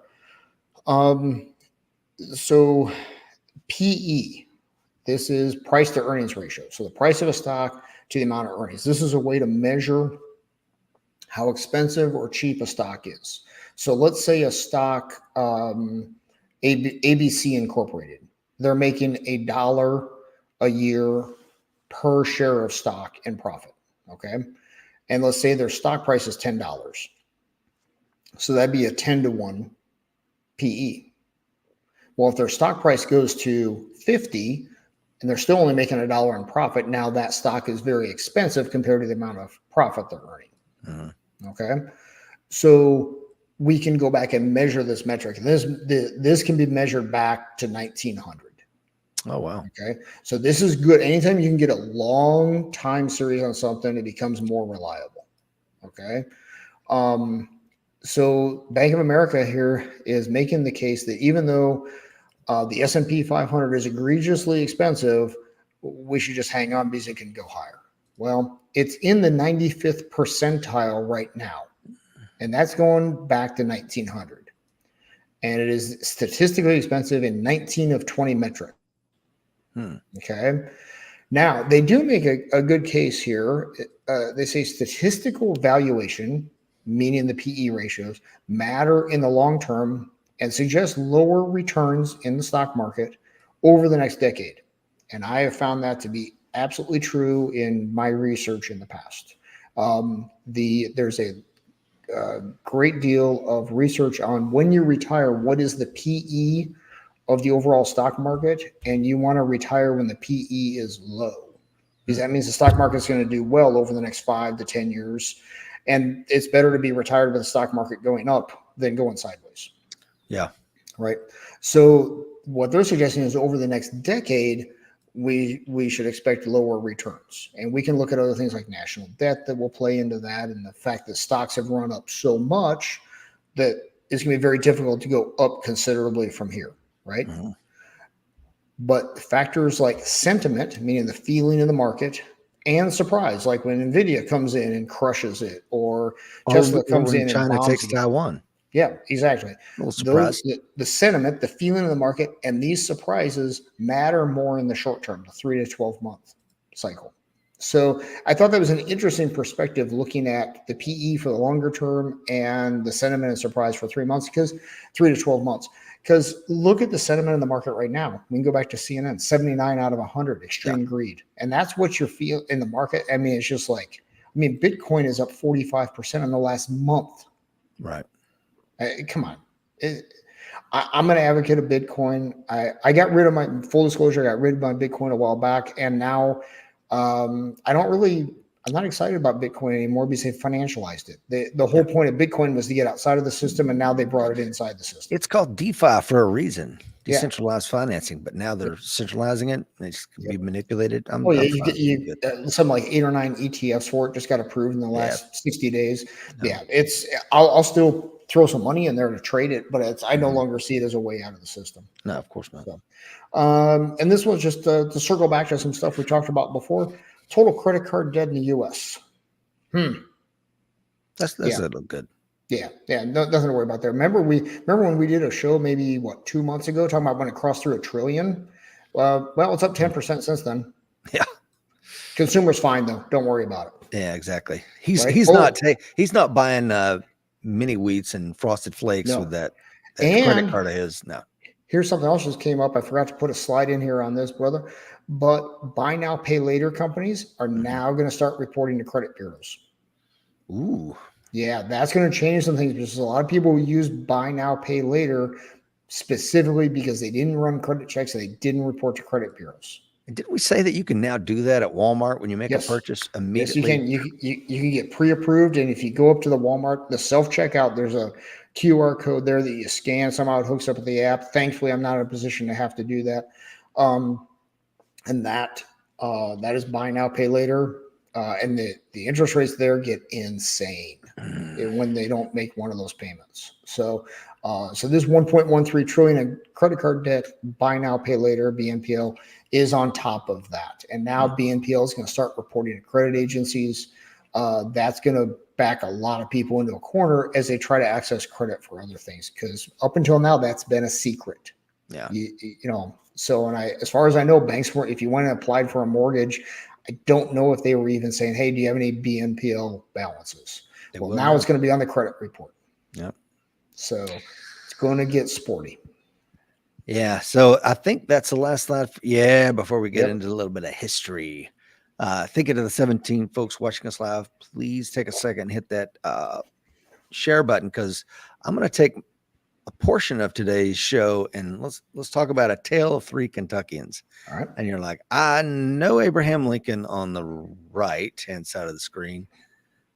So PE. This is price to earnings ratio. So the price of a stock to the amount of earnings. This is a way to measure how expensive or cheap a stock is. So let's say a stock, ABC Incorporated, they're making $1 a year per share of stock in profit. Okay. And let's say their stock price is $10. So that'd be a 10-to-1 PE. Well, if their stock price goes to 50, and they're still only making $1 in profit, now that stock is very expensive compared to the amount of profit they're earning. Okay. So we can go back and measure this metric. This can be measured back to 1900. Oh, wow. Okay. So this is good. Anytime you can get a long time series on something, it becomes more reliable. Okay. So Bank of America here is making the case that even though the S&P 500 is egregiously expensive, we should just hang on because it can go higher. Well, it's in the 95th percentile right now, and that's going back to 1900. And it is statistically expensive in 19 of 20 metrics. Okay. Now, they do make a good case here. They say statistical valuation, meaning the PE ratios, matter in the long term and suggest lower returns in the stock market over the next decade. And I have found that to be absolutely true in my research in the past. There's a great deal of research on when you retire, what is the PE of the overall stock market, and you want to retire when the PE is low, because that means the stock market is going to do well over the next 5 to 10 years, and it's better to be retired with the stock market going up than going sideways. Yeah. Right. So what they're suggesting is over the next decade, we should expect lower returns, and we can look at other things like national debt that will play into that, and the fact that stocks have run up so much that it's going to be very difficult to go up considerably from here. Right. Mhm. But factors like sentiment, meaning the feeling in the market, and surprise, like when Nvidia comes in and crushes it, or Tesla Or comes when in and China bombs takes it. Taiwan. Yeah, exactly. A little Those surprise. the sentiment, the feeling of the market, and these surprises matter more in the short term, the 3 to 12-month cycle. So I thought that was an interesting perspective, looking at the PE for the longer term and the sentiment and surprise for 3 months, because 3 to 12 months. Because look at the sentiment in the market right now. We can go back to CNN, 79 out of 100, extreme greed. And that's what you feel in the market. I mean, it's just like, Bitcoin is up 45% in the last month. Right. Come on. I'm an advocate of Bitcoin. I got rid of my, full disclosure, I got rid of my Bitcoin a while back. And now I'm not excited about Bitcoin anymore because they financialized it. The whole point of Bitcoin was to get outside of the system, and now they brought it inside the system. It's called DeFi for a reason, Yeah. decentralized financing, but now they're centralizing it. And it can be manipulated. I'm You fine with it. something like 8 or 9 ETFs for it just got approved in the last 60 days. No. Yeah, I'll still throw some money in there to trade it, but I no longer see it as a way out of the system. No, of course not. So, and this was just to circle back to some stuff we talked about before. Total credit card debt in the U.S. That's a little good. Yeah, nothing to worry about there. Remember when we did a show maybe 2 months ago talking about when it crossed through $1 trillion? Well, it's up 10% since then. Yeah. Consumers fine though. Don't worry about it. Yeah, exactly. He's Right? he's not buying mini wheats and frosted flakes No. with that And credit card of his. No. Here's something else just came up. I forgot to put a slide in here on this, brother. But buy now, pay later companies are now going to start reporting to credit bureaus. Ooh. Yeah, that's going to change some things, because a lot of people use buy now, pay later specifically because they didn't run credit checks and they didn't report to credit bureaus. And didn't we say that you can now do that at Walmart when you make a purchase immediately? Yes, you can. You can get pre-approved, and if you go up to the Walmart, the self-checkout, there's a QR code there that you scan. Somehow it hooks up with the app. Thankfully, I'm not in a position to have to do that. And that is buy now, pay later. And the interest rates there get insane when they don't make one of those payments. So this 1.13 trillion in credit card debt, buy now, pay later, BNPL, is on top of that. And now BNPL is going to start reporting to credit agencies. That's going to back a lot of people into a corner as they try to access credit for other things, because up until now, that's been a secret. Yeah. So as far as I know, banks were, if you went and applied for a mortgage, I don't know if they were even saying, hey, do you have any BNPL balances? Well, now it's going to be on the credit report. Yep. So it's going to get sporty. Yeah. So I think that's the last slide. Before we get into a little bit of history. Thinking of the 17 folks watching us live, please take a second and hit that share button, because I'm going to take a portion of today's show and let's talk about a tale of 3 Kentuckians. All right. And you're like, I know Abraham Lincoln on the right hand side of the screen.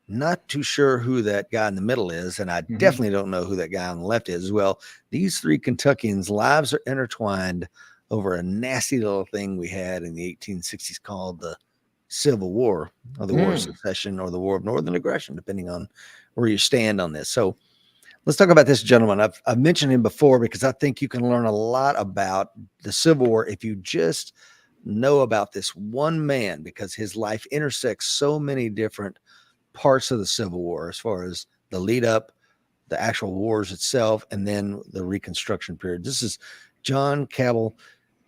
Not too sure who that guy in the middle is, and I definitely don't know who that guy on the left is. Well, these 3 Kentuckians' lives are intertwined over a nasty little thing we had in the 1860s called the Civil War, or the War of Secession, or the War of Northern Aggression, depending on where you stand on this. So let's talk about this gentleman. I've mentioned him before because I think you can learn a lot about the Civil War if you just know about this one man, because his life intersects so many different parts of the Civil War, as far as the lead up, the actual wars itself, and then the Reconstruction period. This is John Cabell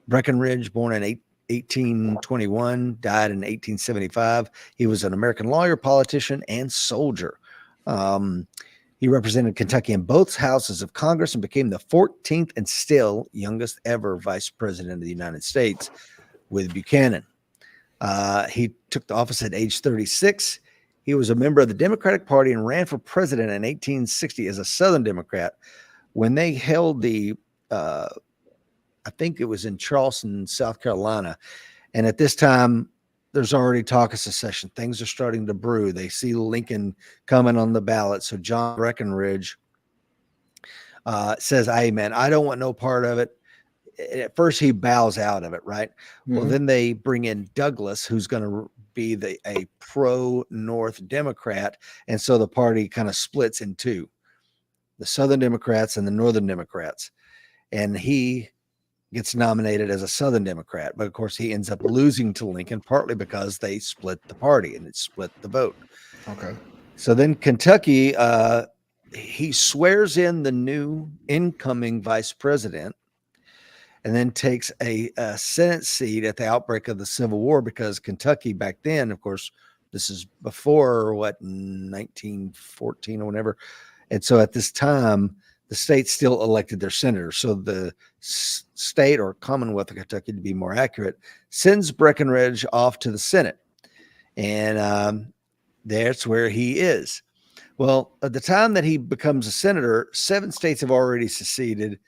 Breckinridge, born in 1821, died in 1875. He was an American lawyer, politician, and soldier. He represented Kentucky in both houses of Congress and became the 14th and still youngest ever vice president of the United States, with Buchanan. He took the office at age 36. He was a member of the Democratic Party and ran for president in 1860 as a Southern Democrat. When they held the, I think it was in Charleston, South Carolina. And at this time, there's already talk of secession. Things are starting to brew. They see Lincoln coming on the ballot. So John Breckinridge says, hey, man, I don't want no part of it. At first, he bows out of it, right? Mm-hmm. Well, then they bring in Douglas, who's going to be a pro-North Democrat. And so the party kind of splits in two, the Southern Democrats and the Northern Democrats. And he gets nominated as a Southern Democrat, but of course he ends up losing to Lincoln, partly because they split the party and it split the vote. Okay. So then Kentucky, he swears in the new incoming vice president and then takes a Senate seat at the outbreak of the Civil War, because Kentucky back then, of course, this is before 1914 or whatever. And so at this time, the state still elected their senators. So the state, or Commonwealth of Kentucky to be more accurate, sends Breckinridge off to the Senate. And that's where he is. Well, at the time that he becomes a senator, 7 states have already seceded,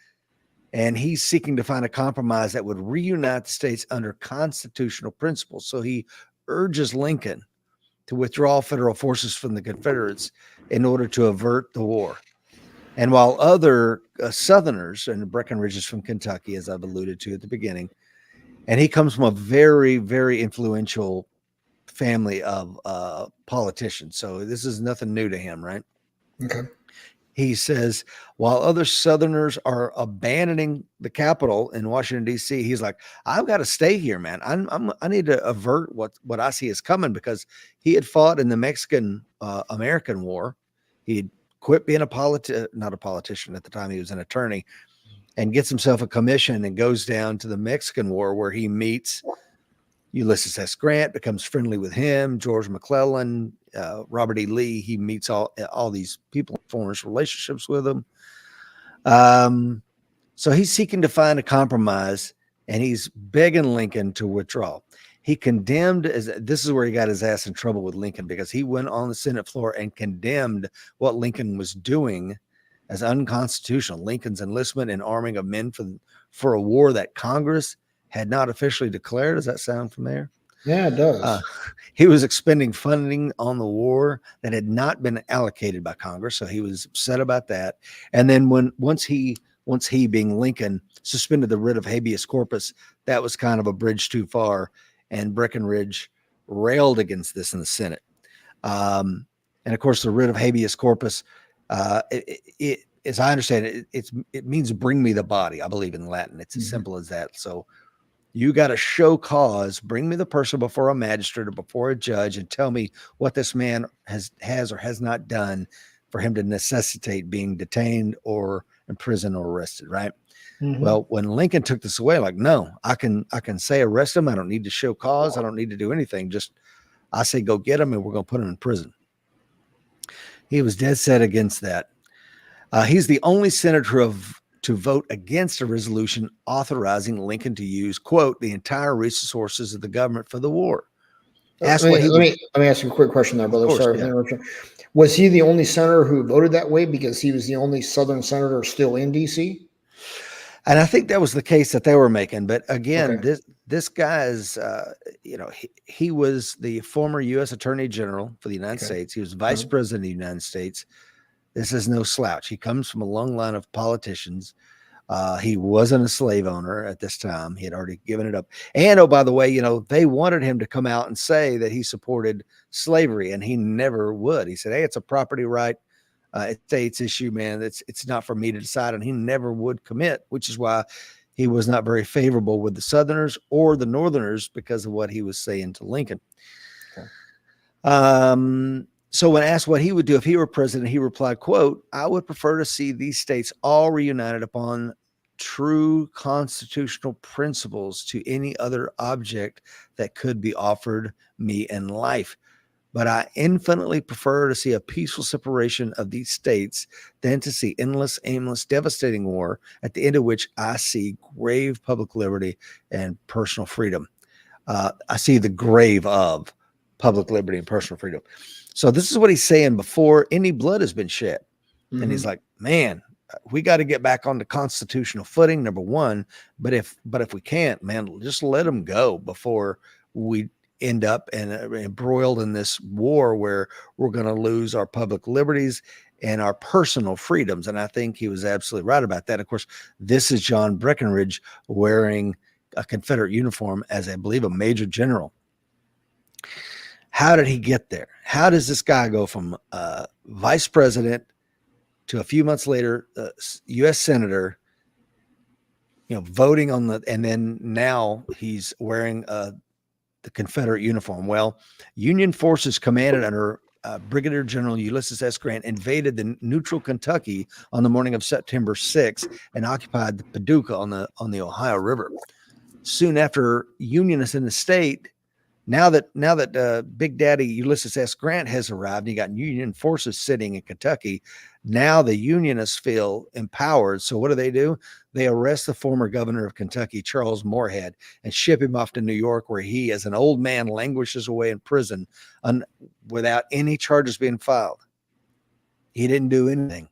and he's seeking to find a compromise that would reunite the states under constitutional principles. So he urges Lincoln to withdraw federal forces from the Confederates in order to avert the war. And while other Southerners, and Breckinridge is from Kentucky, as I've alluded to at the beginning, and he comes from a very, very influential family of politicians. So this is nothing new to him, right? Okay. He says, while other Southerners are abandoning the Capitol in Washington, D.C., he's like, I've got to stay here, man. I need to avert what I see is coming, because he had fought in the Mexican-American War. He'd quit being not a politician at the time. He was an attorney, and gets himself a commission and goes down to the Mexican War, where he meets Ulysses S. Grant, becomes friendly with him, George McClellan, Robert E. Lee. He meets all these people, forms relationships with them. So he's seeking to find a compromise, and he's begging Lincoln to withdraw. He this is where he got his ass in trouble with Lincoln, because he went on the Senate floor and condemned what Lincoln was doing as unconstitutional. Lincoln's enlistment and arming of men for a war that Congress had not officially declared. Does that sound familiar? Yeah, it does. He was expending funding on the war that had not been allocated by Congress, so he was upset about that. And then once he being Lincoln suspended the writ of habeas corpus, that was kind of a bridge too far, and Breckinridge railed against this in the Senate. And of course, the writ of habeas corpus, as I understand it, it means bring me the body, I believe, in Latin. It's as simple as that. So you got to show cause, bring me the person before a magistrate or before a judge, and tell me what this man has or has not done for him to necessitate being detained or imprisoned or arrested, right? Mm-hmm. Well, when Lincoln took this away, like, no, I can say arrest him. I don't need to show cause. I don't need to do anything. Just I say go get him, and we're going to put him in prison. He was dead set against that. He's the only senator to vote against a resolution authorizing Lincoln to use, quote, the entire resources of the government for the war. Let me ask you a quick question there, brother. Sorry. Yeah. Was he the only senator who voted that way because he was the only Southern senator still in D.C.? And I think that was the case that they were making. But again, this guy is, he was the former U.S. Attorney General for the United States. He was Vice President of the United States. This is no slouch. He comes from a long line of politicians. He wasn't a slave owner at this time. He had already given it up. And, oh, by the way, they wanted him to come out and say that he supported slavery, and he never would. He said, hey, it's a property right. It's a state's issue, man. It's not for me to decide. And he never would commit, which is why he was not very favorable with the Southerners or the Northerners, because of what he was saying to Lincoln. Okay. So when asked what he would do if he were president, he replied, quote, I would prefer to see these states all reunited upon true constitutional principles to any other object that could be offered me in life. But I infinitely prefer to see a peaceful separation of these states than to see endless, aimless, devastating war, at the end of which I see grave public liberty and personal freedom. I see the grave of public liberty and personal freedom. So this is what he's saying before any blood has been shed. And he's like, man, we got to get back on the constitutional footing, number one. But if we can't, man, just let them go before we end up embroiled in this war where we're going to lose our public liberties and our personal freedoms. And I think he was absolutely right about that. Of course, this is John Breckinridge wearing a Confederate uniform as, I believe, a major general. How did he get there? How does this guy go from vice president to a few months later, U.S. senator, voting on and then now he's wearing the Confederate uniform? Well, Union forces commanded under Brigadier General Ulysses S. Grant invaded the neutral Kentucky on the morning of September 6th and occupied the Paducah on the Ohio River. Soon after, Unionists in the state, now that Big Daddy Ulysses S. Grant has arrived, and you got Union forces sitting in Kentucky. Now the Unionists feel empowered. So what do? They arrest the former governor of Kentucky, Charles Moorhead, and ship him off to New York, where he, as an old man, languishes away in prison without any charges being filed. He didn't do anything,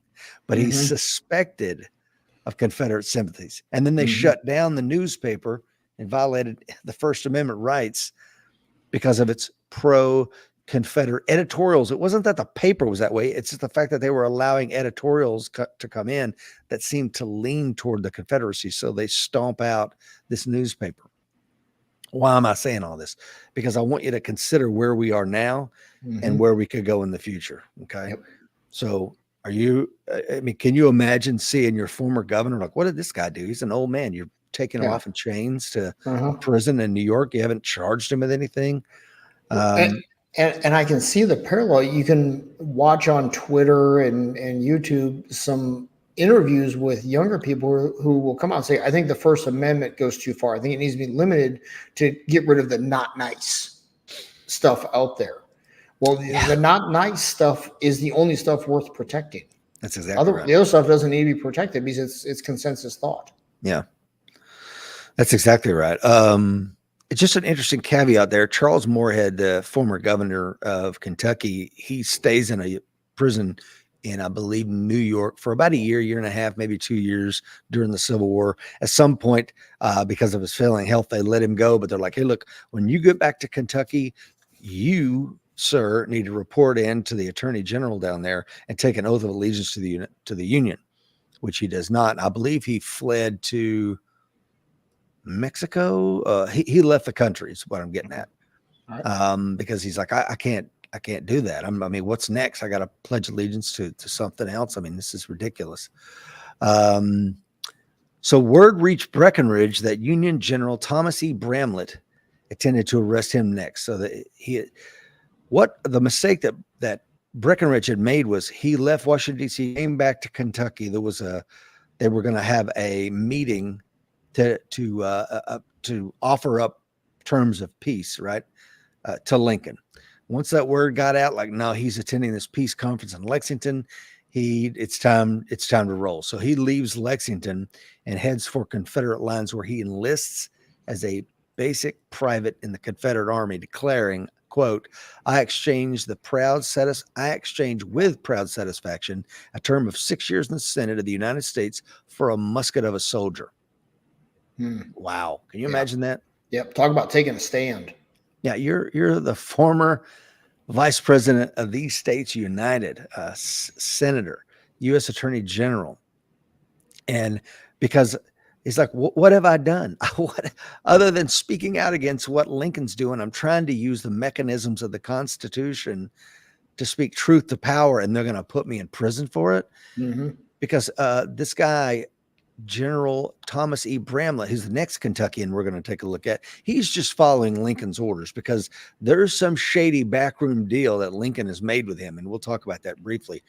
but he's suspected of Confederate sympathies. And then they shut down the newspaper and violated the First Amendment rights because of its pro-Confederate editorials. It wasn't that the paper was that way. It's just the fact that they were allowing editorials to come in that seemed to lean toward the Confederacy. So they stomp out this newspaper. Why am I saying all this? Because I want you to consider where we are now and where we could go in the future. Okay. Yep. So can you imagine seeing your former governor? Like, what did this guy do? He's an old man. You're taking him off in chains to prison in New York. You haven't charged him with anything. And I can see the parallel. You can watch on Twitter and YouTube some interviews with younger people who will come out and say, I think the First Amendment goes too far. I think it needs to be limited to get rid of the not nice stuff out there. Well, the not nice stuff is the only stuff worth protecting. That's exactly right. The other stuff doesn't need to be protected because it's consensus thought. Yeah. That's exactly right. It's just an interesting caveat there. Charles Moorhead, the former governor of Kentucky, he stays in a prison in, I believe, New York for about a year and a half, maybe 2 years during the Civil War. At some point, because of his failing health, they let him go. But they're like, hey, look, when you get back to Kentucky, you, sir, need to report in to the Attorney General down there and take an oath of allegiance to the Union, which he does not. I believe he fled to Mexico. He left the country is what I'm getting at. Right. Because he's like, I can't do that. I mean, what's next? I got to pledge allegiance to something else. I mean, this is ridiculous. So word reached Breckinridge that Union General Thomas E. Bramlett intended to arrest him next. So that the mistake that Breckinridge had made was he left Washington, D.C., came back to Kentucky. They were going to have a meeting to offer up terms of peace, right, to Lincoln. Once that word got out, like, no, he's attending this peace conference in Lexington. It's time to roll. So he leaves Lexington and heads for Confederate lines, where he enlists as a basic private in the Confederate Army, declaring, quote, I exchange with proud satisfaction a term of 6 years in the Senate of the United States for a musket of a soldier. Wow. Can you imagine that? Yep. Talk about taking a stand. Yeah. You're the former vice president of these states united, senator, U.S. Attorney General. And because he's like, what have I done? Other than speaking out against what Lincoln's doing, I'm trying to use the mechanisms of the Constitution to speak truth to power, and they're going to put me in prison for it. Because this guy, General Thomas E. Bramlett, who's the next Kentuckian we're going to take a look at, he's just following Lincoln's orders, because there's some shady backroom deal that Lincoln has made with him, and we'll talk about that briefly.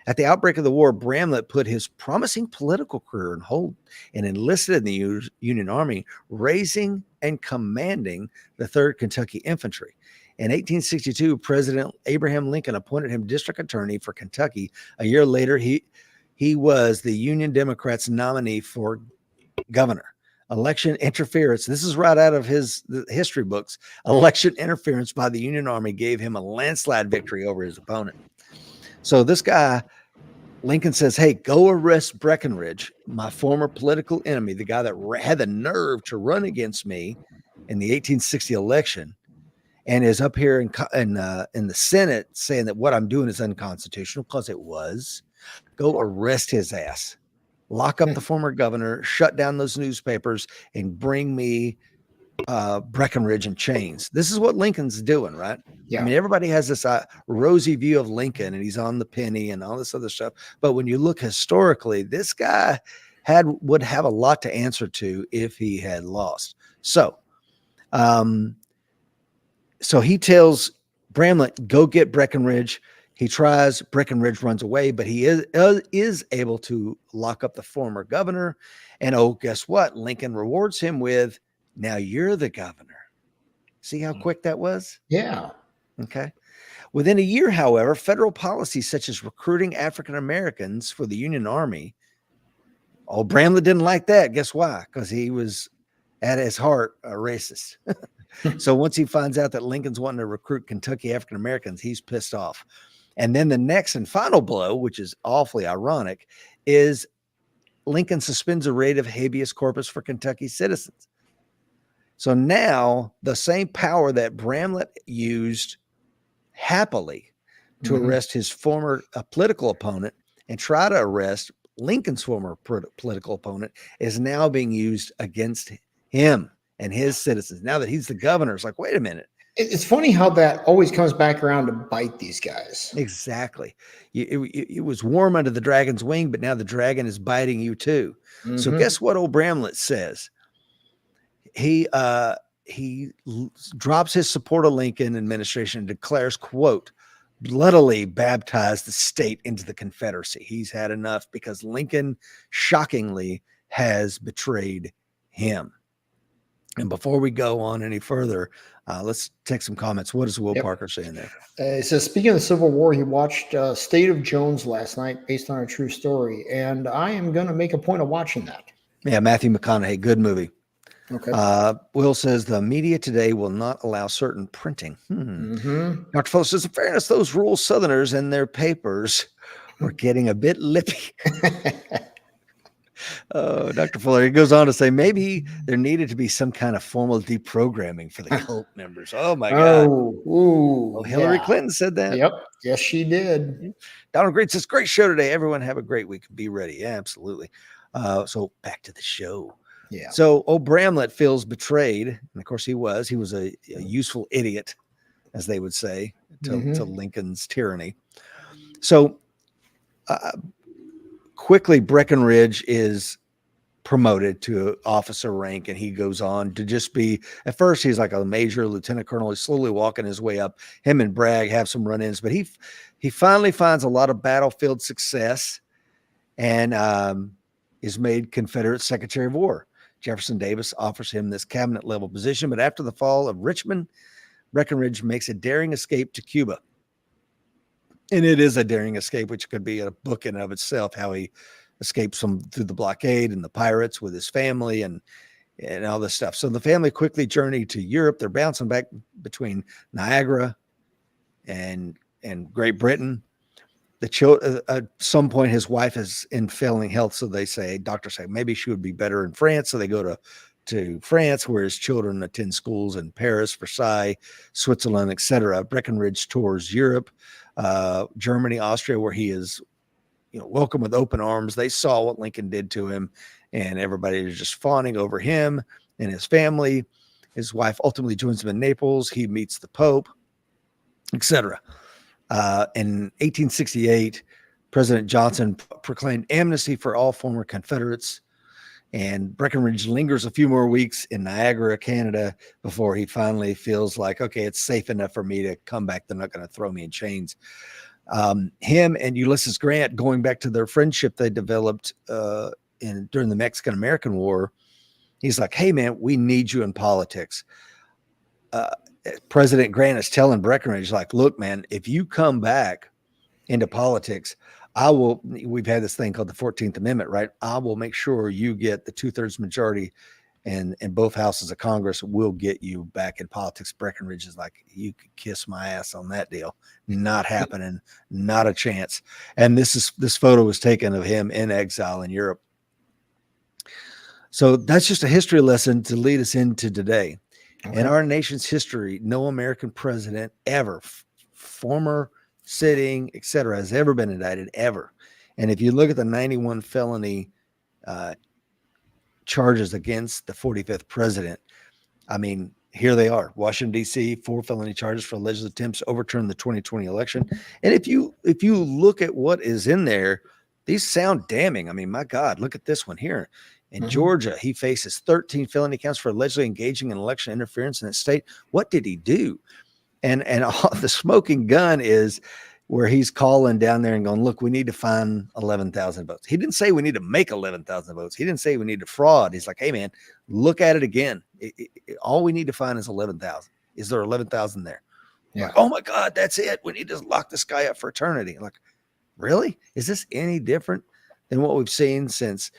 At the outbreak of the war, Bramlett put his promising political career on hold and enlisted in the Union Army, raising and commanding the 3rd Kentucky Infantry. In 1862, President Abraham Lincoln appointed him district attorney for Kentucky. A year later, he was the Union Democrats' nominee for governor. election interference. This is right out of the history books. Election interference by the Union Army gave him a landslide victory over his opponent. So this guy, Lincoln says, hey, go arrest Breckinridge, my former political enemy, the guy that had the nerve to run against me in the 1860 election, and is up here in the Senate saying that what I'm doing is unconstitutional, because it was. Go arrest his ass, lock up the former governor, shut down those newspapers, and bring me Breckinridge in chains. This is what Lincoln's doing, right? Yeah. I mean, everybody has this rosy view of Lincoln, and he's on the penny and all this other stuff. But when you look historically, this guy would have a lot to answer to if he had lost. So he tells Bramlett, go get Breckinridge. He tries, Breckinridge runs away, but he is able to lock up the former governor. And guess what? Lincoln rewards him with, now you're the governor. See how quick that was? Yeah. Okay. Within a year, however, federal policies such as recruiting African Americans for the Union Army, Bramlett didn't like that. Guess why? Because he was at his heart a racist. So once he finds out that Lincoln's wanting to recruit Kentucky African Americans, he's pissed off. And then the next and final blow, which is awfully ironic, is Lincoln suspends a raid of habeas corpus for Kentucky citizens. So now the same power that Bramlett used happily to arrest his former political opponent and try to arrest Lincoln's former political opponent is now being used against him and his citizens. Now that he's the governor, it's like, wait a minute. It's funny how that always comes back around to bite these guys. Exactly. It was warm under the dragon's wing, but now the dragon is biting you too. So guess what old Bramlett says? He drops his support of Lincoln administration and declares, quote, bloodily baptized the state into the Confederacy. He's had enough because Lincoln shockingly has betrayed him. And before we go on any further, let's take some comments. What is Will Parker saying there? It says, speaking of the Civil War, he watched State of Jones last night based on a true story. And I am going to make a point of watching that. Yeah, Matthew McConaughey, good movie. Okay. Will says the media today will not allow certain printing. Dr. Fuller says, in fairness, those rural Southerners and their papers were getting a bit lippy. Oh, Dr. Fuller, he goes on to say maybe there needed to be some kind of formal deprogramming for the cult members. Oh my God. Hillary Clinton said that. Yep. Yes, she did. Donald Great says, great show today. Everyone have a great week. Be ready. Yeah, absolutely. So back to the show. Yeah. So Bramlett feels betrayed. And of course he was a useful idiot, as they would say, to Lincoln's tyranny. So quickly Breckinridge is promoted to officer rank, and he goes on to just be, at first he's like a major, lieutenant colonel. He's slowly walking his way up. Him and Bragg have some run-ins, but he finally finds a lot of battlefield success and is made Confederate Secretary of War. Jefferson Davis offers him this cabinet level position, but after the fall of Richmond, Breckinridge makes a daring escape to Cuba. And it is a daring escape, which could be a book in and of itself, how he escapes through the blockade and the pirates with his family and all this stuff. So the family quickly journey to Europe. They're bouncing back between Niagara and Great Britain. At some point, his wife is in failing health, so doctors say maybe she would be better in France. So they go to France, where his children attend schools in Paris, Versailles, Switzerland, etc. Breckinridge tours Europe, Germany, Austria, where he is, welcome with open arms. They saw what Lincoln did to him, and everybody is just fawning over him and his family. His wife ultimately joins him in Naples. He meets the Pope, etc. In 1868, President Johnson proclaimed amnesty for all former Confederates, and Breckinridge lingers a few more weeks in Niagara, Canada, before he finally feels like, okay, it's safe enough for me to come back. They're not going to throw me in chains. Him and Ulysses Grant, going back to their friendship they developed during the Mexican-American War, he's like, hey, man, we need you in politics. President Grant is telling Breckinridge, like, look, man, if you come back into politics, we've had this thing called the 14th Amendment, right? I will make sure you get the 2/3 majority and both houses of Congress will get you back in politics. Breckenridge is like, you could kiss my ass on that deal. Not happening, not a chance. And this photo was taken of him in exile in Europe. So that's just a history lesson to lead us into today. Okay. In our nation's history, no American president ever, former, sitting, etc., has ever been indicted, ever. And if you look at the 91 felony charges against the 45th president, I mean, here they are. Washington, D.C., 4 felony charges for alleged attempts to overturn the 2020 election. And if you look at what is in there, these sound damning. I mean, my God, look at this one here. In Georgia, he faces 13 felony counts for allegedly engaging in election interference in that state. What did he do? And all, the smoking gun is where he's calling down there and going, look, we need to find 11,000 votes. He didn't say we need to make 11,000 votes. He didn't say we need to fraud. He's like, hey, man, look at it again. All we need to find is 11,000. Is there 11,000 there? Yeah. Like, oh, my God, that's it. We need to lock this guy up for eternity. I'm like, really? Is this any different than what we've seen since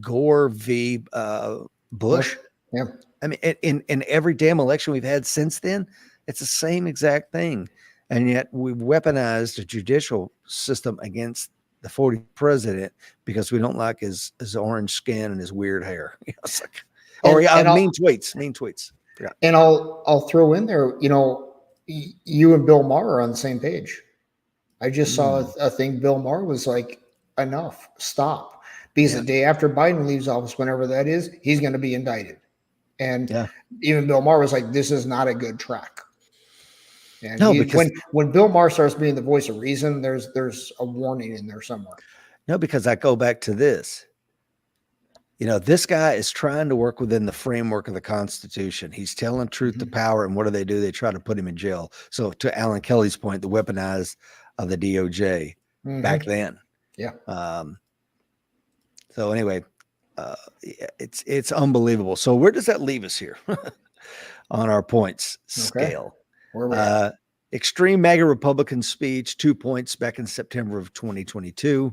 Gore v. Bush? Yeah. I mean, in every damn election we've had since then, it's the same exact thing. And yet we've weaponized the judicial system against the 40th president because we don't like his orange skin and his weird hair. It's like, mean tweets. Yeah. And I'll throw in there, you and Bill Maher are on the same page. I just saw a thing. Bill Maher was like, enough, stop. Because the day after Biden leaves office, whenever that is, he's going to be indicted. And even Bill Maher was like, this is not a good track. And because when Bill Maher starts being the voice of reason, there's a warning in there somewhere. No, because I go back to this. This guy is trying to work within the framework of the Constitution. He's telling truth to power. And what do? They try to put him in jail. So to Alan Kelly's point, the weaponized of the DOJ back then. Yeah. So anyway, it's unbelievable. So where does that leave us here on our points scale? Where we're at? Extreme MAGA Republican speech, 2 points back in September of 2022.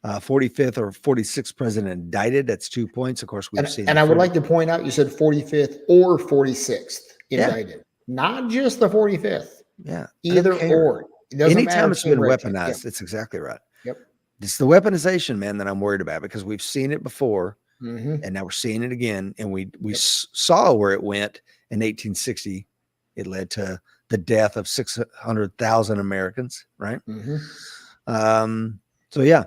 45th or 46th president indicted. That's 2 points. Of course, we've seen. And I would like to point out, you said 45th or 46th indicted, not just the 45th. Yeah. Either or. Anytime it's been weaponized, it's exactly right. Yep. It's the weaponization, man, that I'm worried about because we've seen it before and now we're seeing it again. And we saw where it went in 1860. It led to the death of 600,000 Americans, right? So, yeah,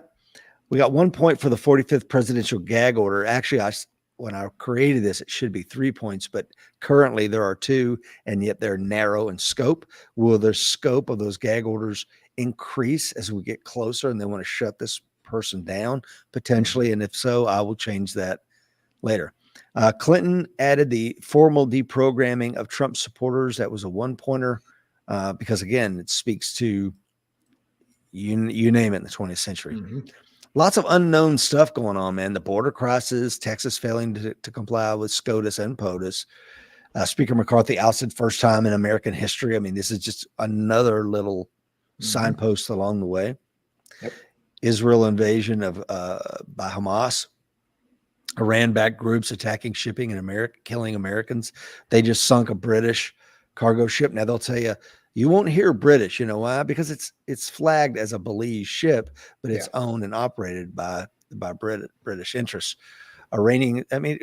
we got 1 point for the 45th presidential gag order. Actually, when I created this, it should be 3 points, but currently there are 2, and yet they're narrow in scope. Will the scope of those gag orders increase as we get closer and they want to shut this person down potentially? And if so, I will change that later. Clinton added the formal deprogramming of Trump supporters. That was a 1-pointer because, again, it speaks to you name it in the 20th century. Lots of unknown stuff going on, man. The border crisis, Texas failing to comply with SCOTUS and POTUS. Speaker McCarthy ousted first time in American history. I mean, this is just another little signpost along the way. Yep. Israel invasion by Hamas. Iran-backed groups attacking shipping in America, killing Americans. They just sunk a British cargo ship. Now they'll tell you, you won't hear British. You know why? Because it's flagged as a Belize ship, but it's owned and operated by British interests. Iranian, I mean,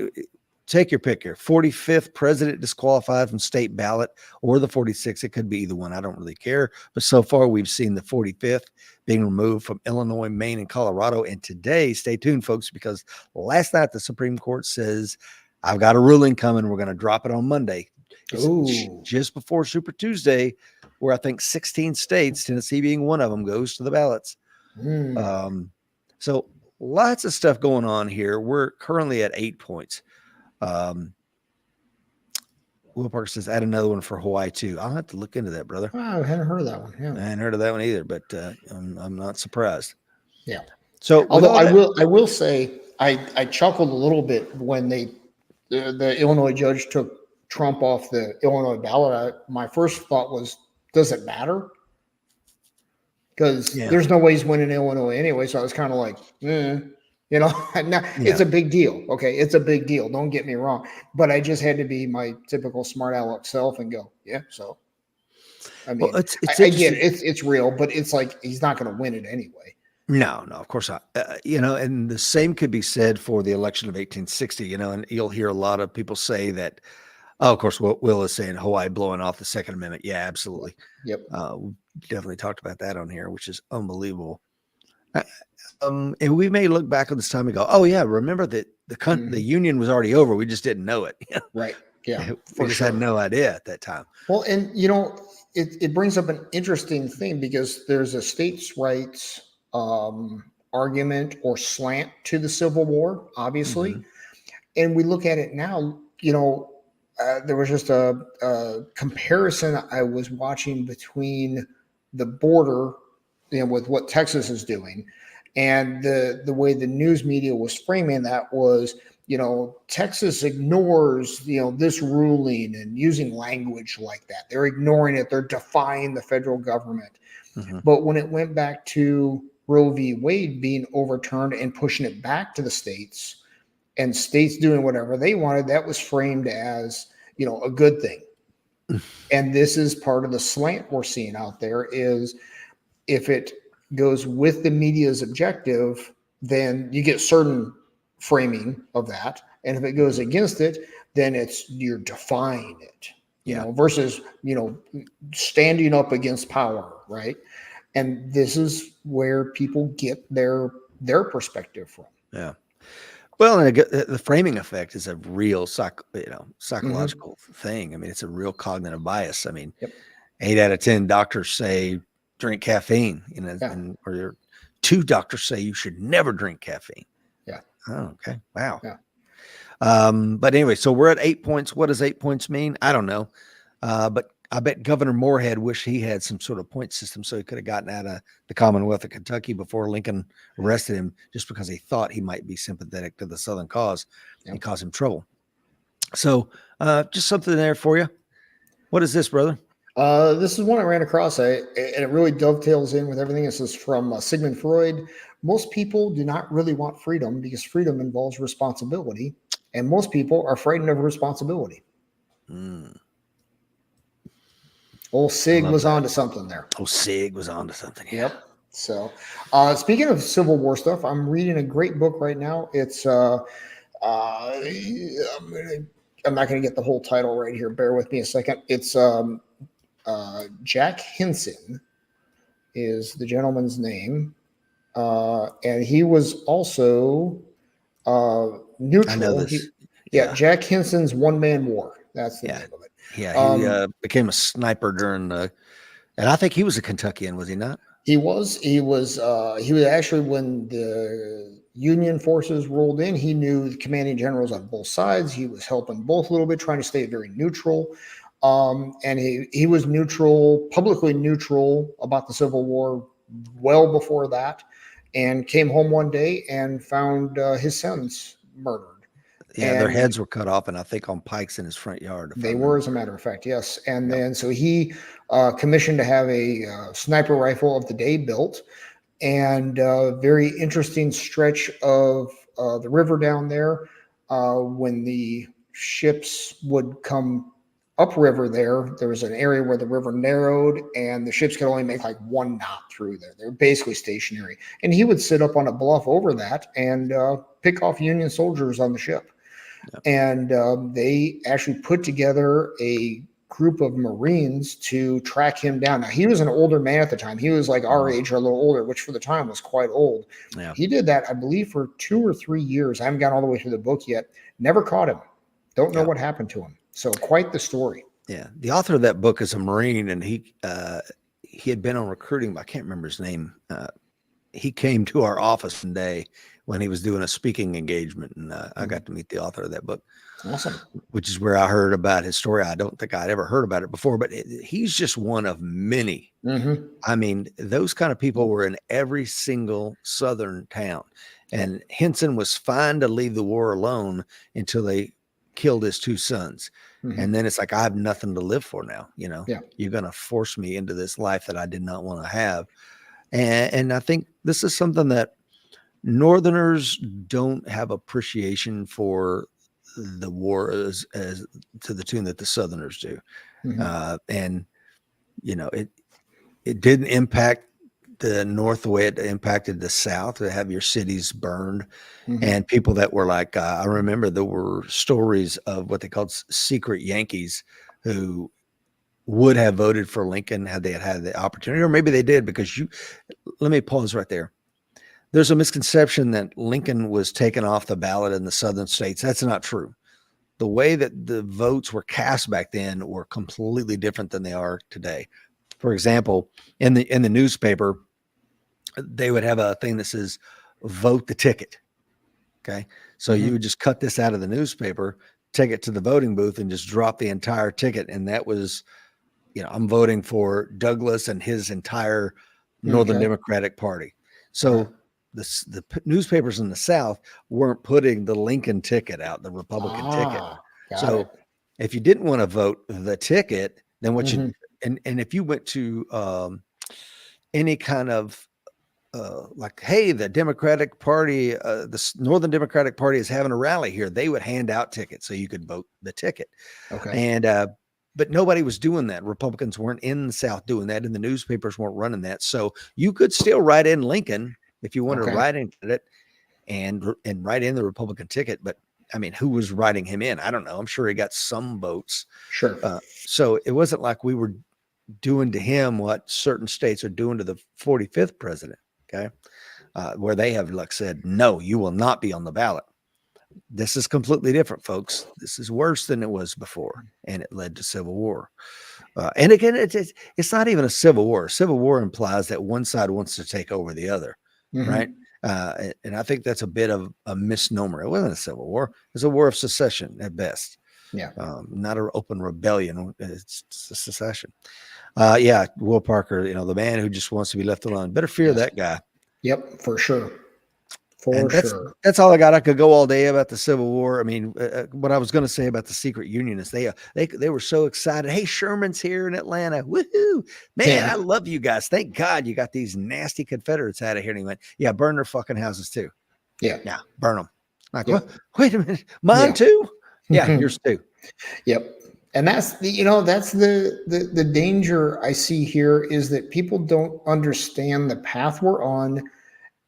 take your pick here. 45th president disqualified from state ballot or the 46th. It could be either one. I don't really care. But so far, we've seen the 45th being removed from Illinois, Maine, and Colorado. And today, stay tuned, folks, because last night the Supreme Court says, I've got a ruling coming. We're going to drop it on Monday. Just before Super Tuesday, where I think 16 states, Tennessee being one of them, goes to the ballots. So lots of stuff going on here. We're currently at 8 points. Will Parker says, add another one for Hawaii too. I'll have to look into that, brother. Oh, I hadn't heard of that one. Yeah. I hadn't heard of that one either, but I'm not surprised. Yeah. So, although I will say, I chuckled a little bit when the Illinois judge took Trump off the Illinois ballot. My first thought was, does it matter? Because there's no way he's winning Illinois anyway. So I was kind of like, You know, now, it's Yeah. a big deal. Okay, it's a big deal. Don't get me wrong, but I just had to be my typical smart aleck self and go, yeah. So, I Well, mean, it's I get it. interesting. It's real, but it's like he's not going to win it anyway. No, no, of course not. And the same could be said for the election of 1860. And you'll hear a lot of people say that. Oh, of course, Will is saying Hawaii blowing off the Second Amendment. Yeah, absolutely. Yep. We definitely talked about that on here, which is unbelievable. Uh, and we may look back on this time and go, "Oh yeah, remember that the Mhm. Union was already over. We just didn't know it. Right. Yeah, We for just had sure. no idea at that time." Well, and it brings up an interesting thing because there's a states' rights argument or slant to the Civil War, obviously, Hmm. and we look at it now. There was just a comparison I was watching between the border, with what Texas is doing, and the way the news media was framing that was, Texas ignores, this ruling and using language like that. They're ignoring it. They're defying the federal government. Hmm. But when it went back to Roe v. Wade being overturned and pushing it back to the states, and states doing whatever they wanted, that was framed as, a good thing. And this is part of the slant we're seeing out there is if it goes with the media's objective, then you get certain framing of that. And if it goes against it, then you're defying it, Yeah, versus, standing up against power, right? And this is where people get their perspective from. yeah. Well, and the framing effect is a real Hmm. psychological thing. I mean, it's a real cognitive bias. I mean, Yep. 8 out of 10 doctors say drink caffeine, Yeah. or 2 doctors say you should never drink caffeine. Yeah. Oh, okay. Wow. Yeah. But anyway, so we're at 8 points. What does 8 points mean? I don't know. But I bet Governor Moorhead wished he had some sort of point system so he could have gotten out of the Commonwealth of Kentucky before Lincoln arrested him just because he thought he might be sympathetic to the Southern cause Yeah. and cause him trouble. So just something there for you. What is this, brother? This is one I ran across, and it really dovetails in with everything. This is from Sigmund Freud. Most people do not really want freedom because freedom involves responsibility, and most people are frightened of responsibility. Mm, Old I Sig love was that. onto something there. Oh, Sig was onto something. Yeah. Yep. So, speaking of Civil War stuff, I'm reading a great book right now. It's I'm not going to get the whole title right here. Bear with me a second. It's Jack Hinson is the gentleman's name, and he was also I know neutral. this. Yeah, Yeah. Jack Hinson's One Man War. That's the Yeah. name of it. Yeah. He Um, became a sniper during and I think he was a Kentuckian, was he not? he was actually, when the Union forces rolled in, he knew the commanding generals on both sides. He was helping both a little bit, trying to stay very neutral. And he was neutral, publicly neutral about the Civil War well before that, and came home one day and found his sons murdered. Yeah, their And heads were cut off, and I think on pikes in his front yard, if I they were, remember as a matter of fact, yes. And correctly. then so he commissioned to have a sniper rifle of the day built, and very interesting stretch of the river down there. When the ships would come upriver, there was an area where the river narrowed, and the ships could only make like one knot through there. They're basically stationary, and he would sit up on a bluff over that and pick off Union soldiers on the ship. Yeah. And they actually put together a group of Marines to track him down. Now, he was an older man at the time. He was like our age or a little older, which for the time was quite old. Yeah. He did that, I believe, for 2 or 3 years. I haven't gotten all the way through the book yet. Never caught him. Don't know Yeah. what happened to him. So quite the story. Yeah. The author of that book is a Marine, and he had been on recruiting, but I can't remember his name. He came to our office one day when he was doing a speaking engagement, and I got to meet the author of that book. Awesome. Which is where I heard about his story. I don't think I'd ever heard about it before, but he's just one of many. Mm-hmm. I mean, those kind of people were in every single Southern town. And Henson was fine to leave the war alone until they killed his 2 sons. Mm-hmm. And then it's like, I have nothing to live for now. Yeah. You're going to force me into this life that I did not want to have. And I think this is something that Northerners don't have appreciation for the war as to the tune that the Southerners do. And, it didn't impact the North the way it impacted the South to have your cities burned. And people that were like, I remember there were stories of what they called secret Yankees who would have voted for Lincoln had they had the opportunity, or maybe they did because let me pause right there. There's a misconception that Lincoln was taken off the ballot in the southern states. That's not true. The way that the votes were cast back then were completely different than they are today. For example, in the newspaper, they would have a thing that says vote the ticket. Okay. So you would just cut this out of the newspaper, take it to the voting booth and just drop the entire ticket. And that was, I'm voting for Douglas and his entire Northern Democratic Party. So the newspapers in the South weren't putting the Lincoln ticket out, the Republican ticket. So if you didn't want to vote the ticket, then what you, and if you went to any kind of like, hey, the Democratic Party, the Northern Democratic Party is having a rally here, they would hand out tickets so you could vote the ticket. And but nobody was doing that. Republicans weren't in the South doing that, and the newspapers weren't running that. So you could still write in Lincoln if you wanted to write in it and write in the Republican ticket. But I mean, who was writing him in? I don't know. I'm sure he got some votes. So it wasn't like we were doing to him what certain states are doing to the 45th president. Okay. Where they have like said, no, you will not be on the ballot. This is completely different, folks. This is worse than it was before, and it led to civil war. And again, it's not even a civil war. Civil war implies that one side wants to take over the other, right? And I think that's a bit of a misnomer. It wasn't a civil war. It was a war of secession at best. Not an open rebellion. It's a secession. Will Parker, the man who just wants to be left alone. Better fear that guy. Yep, for sure. That's all I got. I could go all day about the Civil War. I mean, what I was going to say about the secret unionists, they were so excited. Hey, Sherman's here in Atlanta. Woohoo, man! I love you guys. Thank God you got these nasty Confederates out of here. And he went, yeah, burn their fucking houses too. Yeah, burn them. Like, wait a minute, mine too? Yeah, yours too. Yep. And that's the danger I see here is that people don't understand the path we're on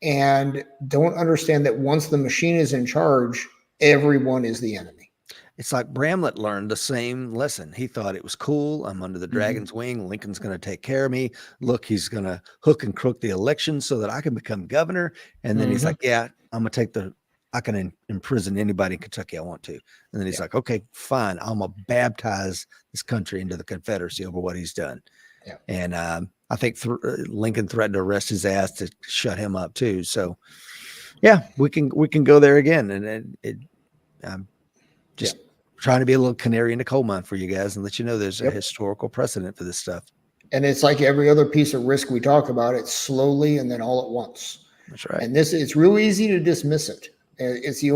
and don't understand that once the machine is in charge, everyone is the enemy. It's like Bramlett learned the same lesson. He thought it was cool. I'm under the dragon's wing. Lincoln's going to take care of me. Look, he's going to hook and crook the election so that I can become governor. And then he's like, yeah, I'm going to I can imprison anybody in Kentucky I want to. And then he's like, okay, fine. I'm going to baptize this country into the Confederacy over what he's done. And I think Lincoln threatened to arrest his ass to shut him up too. So yeah, we can go there again. And I'm just trying to be a little canary in the coal mine for you guys and let you know there's a historical precedent for this stuff. And it's like every other piece of risk we talk about, it's slowly and then all at once. That's right. And it's real easy to dismiss it. It's the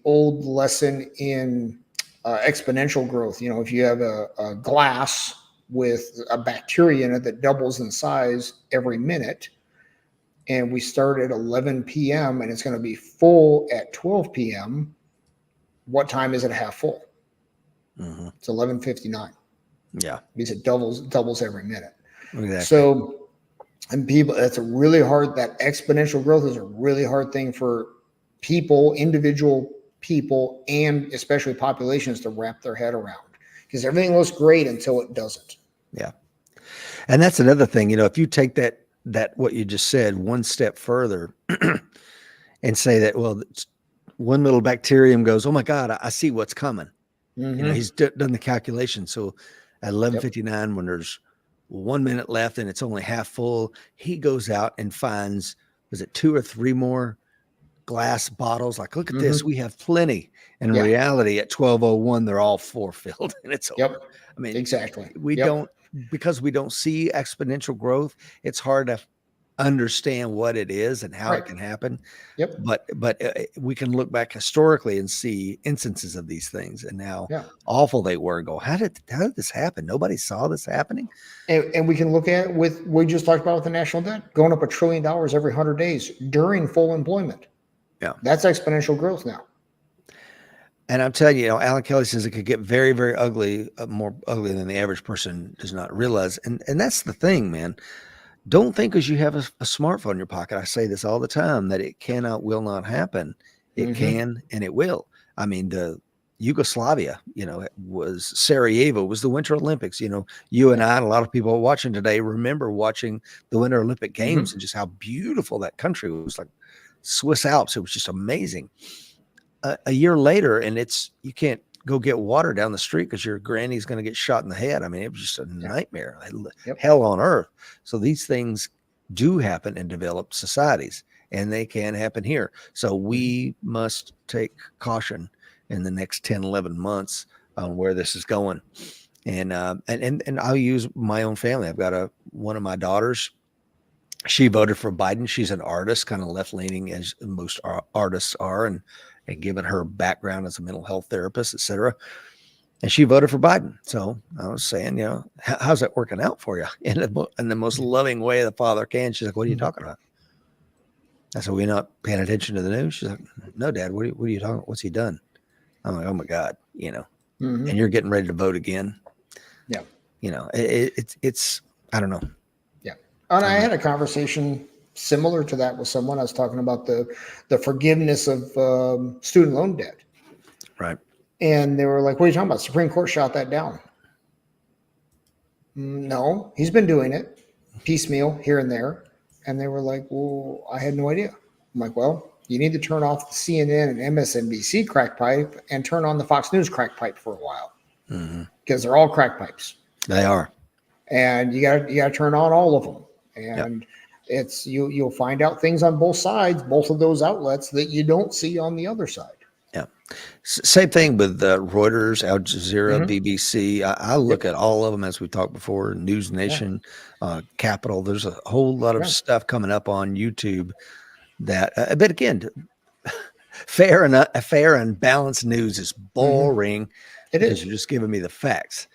old lesson in exponential growth. If you have a glass with a bacteria in it that doubles in size every minute, and we start at 11 p.m. and it's going to be full at 12 p.m., what time is it half full? It's 11:59. Yeah, because it doubles every minute. Exactly. So. And people, that exponential growth is a really hard thing for people, individual people, and especially populations to wrap their head around because everything looks great until it doesn't. Yeah. And that's another thing, if you take that what you just said one step further and say that, well, one little bacterium goes, oh my God, I see what's coming. He's done the calculation. So at 11:59, when there's 1 minute left and it's only half full, he goes out and finds, was it 2 or 3 more glass bottles? Like, look at this, we have plenty. And in reality, at 12:01, they're all 4 filled and it's over. I mean, exactly. We don't, because we don't see exponential growth, it's hard to understand what it is and how Right. it can happen. Yep. But we can look back historically and see instances of these things and how Yeah. awful they were. And go, how did this happen? Nobody saw this happening. And we can look at it with, we just talked about with the national debt going up $1 trillion every 100 days during full employment. Yeah. That's exponential growth now. And I'm telling you, Alan Kelly says it could get very, very ugly, more ugly than the average person does not realize. And that's the thing, man. Don't think because you have a smartphone in your pocket. I say this all the time that it cannot, will not happen. It can and it will. I mean, the Yugoslavia, it was Sarajevo, was the Winter Olympics. You and I and a lot of people watching today remember watching the Winter Olympic Games and just how beautiful that country was, like Swiss Alps. It was just amazing. A year later, and you can't go get water down the street because your granny's going to get shot in the head. I mean, it was just a nightmare, hell on earth. So these things do happen in developed societies, and they can happen here. So we must take caution in the next 10, 11 months on where this is going. And I'll use my own family. I've got one of my daughters. She voted for Biden. She's an artist, kind of left-leaning as most artists are, and given her background as a mental health therapist, et cetera. And she voted for Biden. So I was saying, how's that working out for you? In the most loving way the father can. She's like, what are you talking about? I said, we're not paying attention to the news. She's like, no, Dad, what are you talking about? What's he done? I'm like, oh my God, and you're getting ready to vote again. Yeah. It's, I don't know. Yeah. And I had a conversation similar to that with someone. I was talking about the forgiveness of student loan debt. Right. And they were like, what are you talking about? Supreme Court shot that down. No, he's been doing it piecemeal here and there. And they were like, well, I had no idea. I'm like, well, you need to turn off the CNN and MSNBC crack pipe and turn on the Fox News crack pipe for a while. Because they're all crack pipes. They are. And you gotta turn on all of them. And it's you'll find out things on both sides, both of those outlets, that you don't see on the other side. Yeah. Same thing with Reuters, Al Jazeera, BBC. I look at all of them, as we talked before, News Nation, Capital. There's a whole lot of stuff coming up on YouTube that, but again, fair and balanced news is boring. It because is. you're just giving me the facts.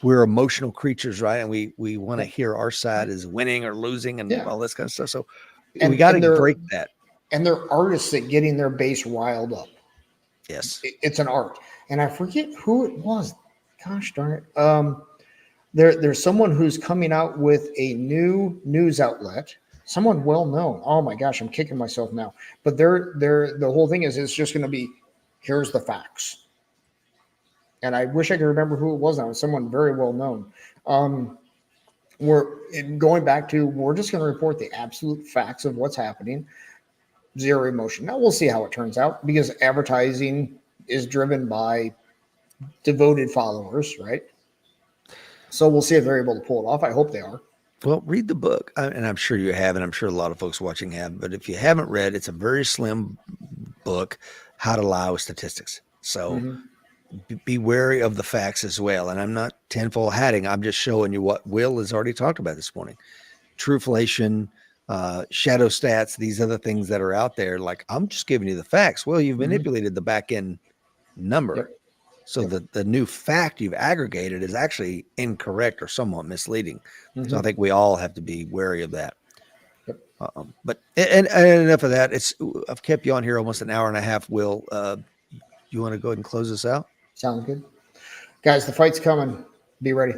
We're emotional creatures, right? And we want to hear our side is winning or losing and all this kind of stuff. So we got to break that. And they're artists at getting their base riled up. Yes. It's an art. And I forget who it was. Gosh darn it. There's someone who's coming out with a new news outlet, someone well known. Oh my gosh, I'm kicking myself now. But the whole thing is it's just going to be, here's the facts. And I wish I could remember who it was now. It was someone very well known. We're going back to, we're just going to report the absolute facts of what's happening. Zero emotion. Now we'll see how it turns out, because advertising is driven by devoted followers, right? So we'll see if they're able to pull it off. I hope they are. Well, read the book, and I'm sure you have, and I'm sure a lot of folks watching have. But if you haven't read, it's a very slim book, How to Lie with Statistics. So be wary of the facts as well. And I'm not tenfold hatting. I'm just showing you what Will has already talked about this morning. Truflation, shadow stats, these other things that are out there. Like, I'm just giving you the facts. Well, you've manipulated the back end number. So the new fact you've aggregated is actually incorrect or somewhat misleading. So I think we all have to be wary of that. But enough of that. I've kept you on here almost an hour and a half. Will, you want to go ahead and close this out? Sounds good. Guys, the fight's coming. Be ready.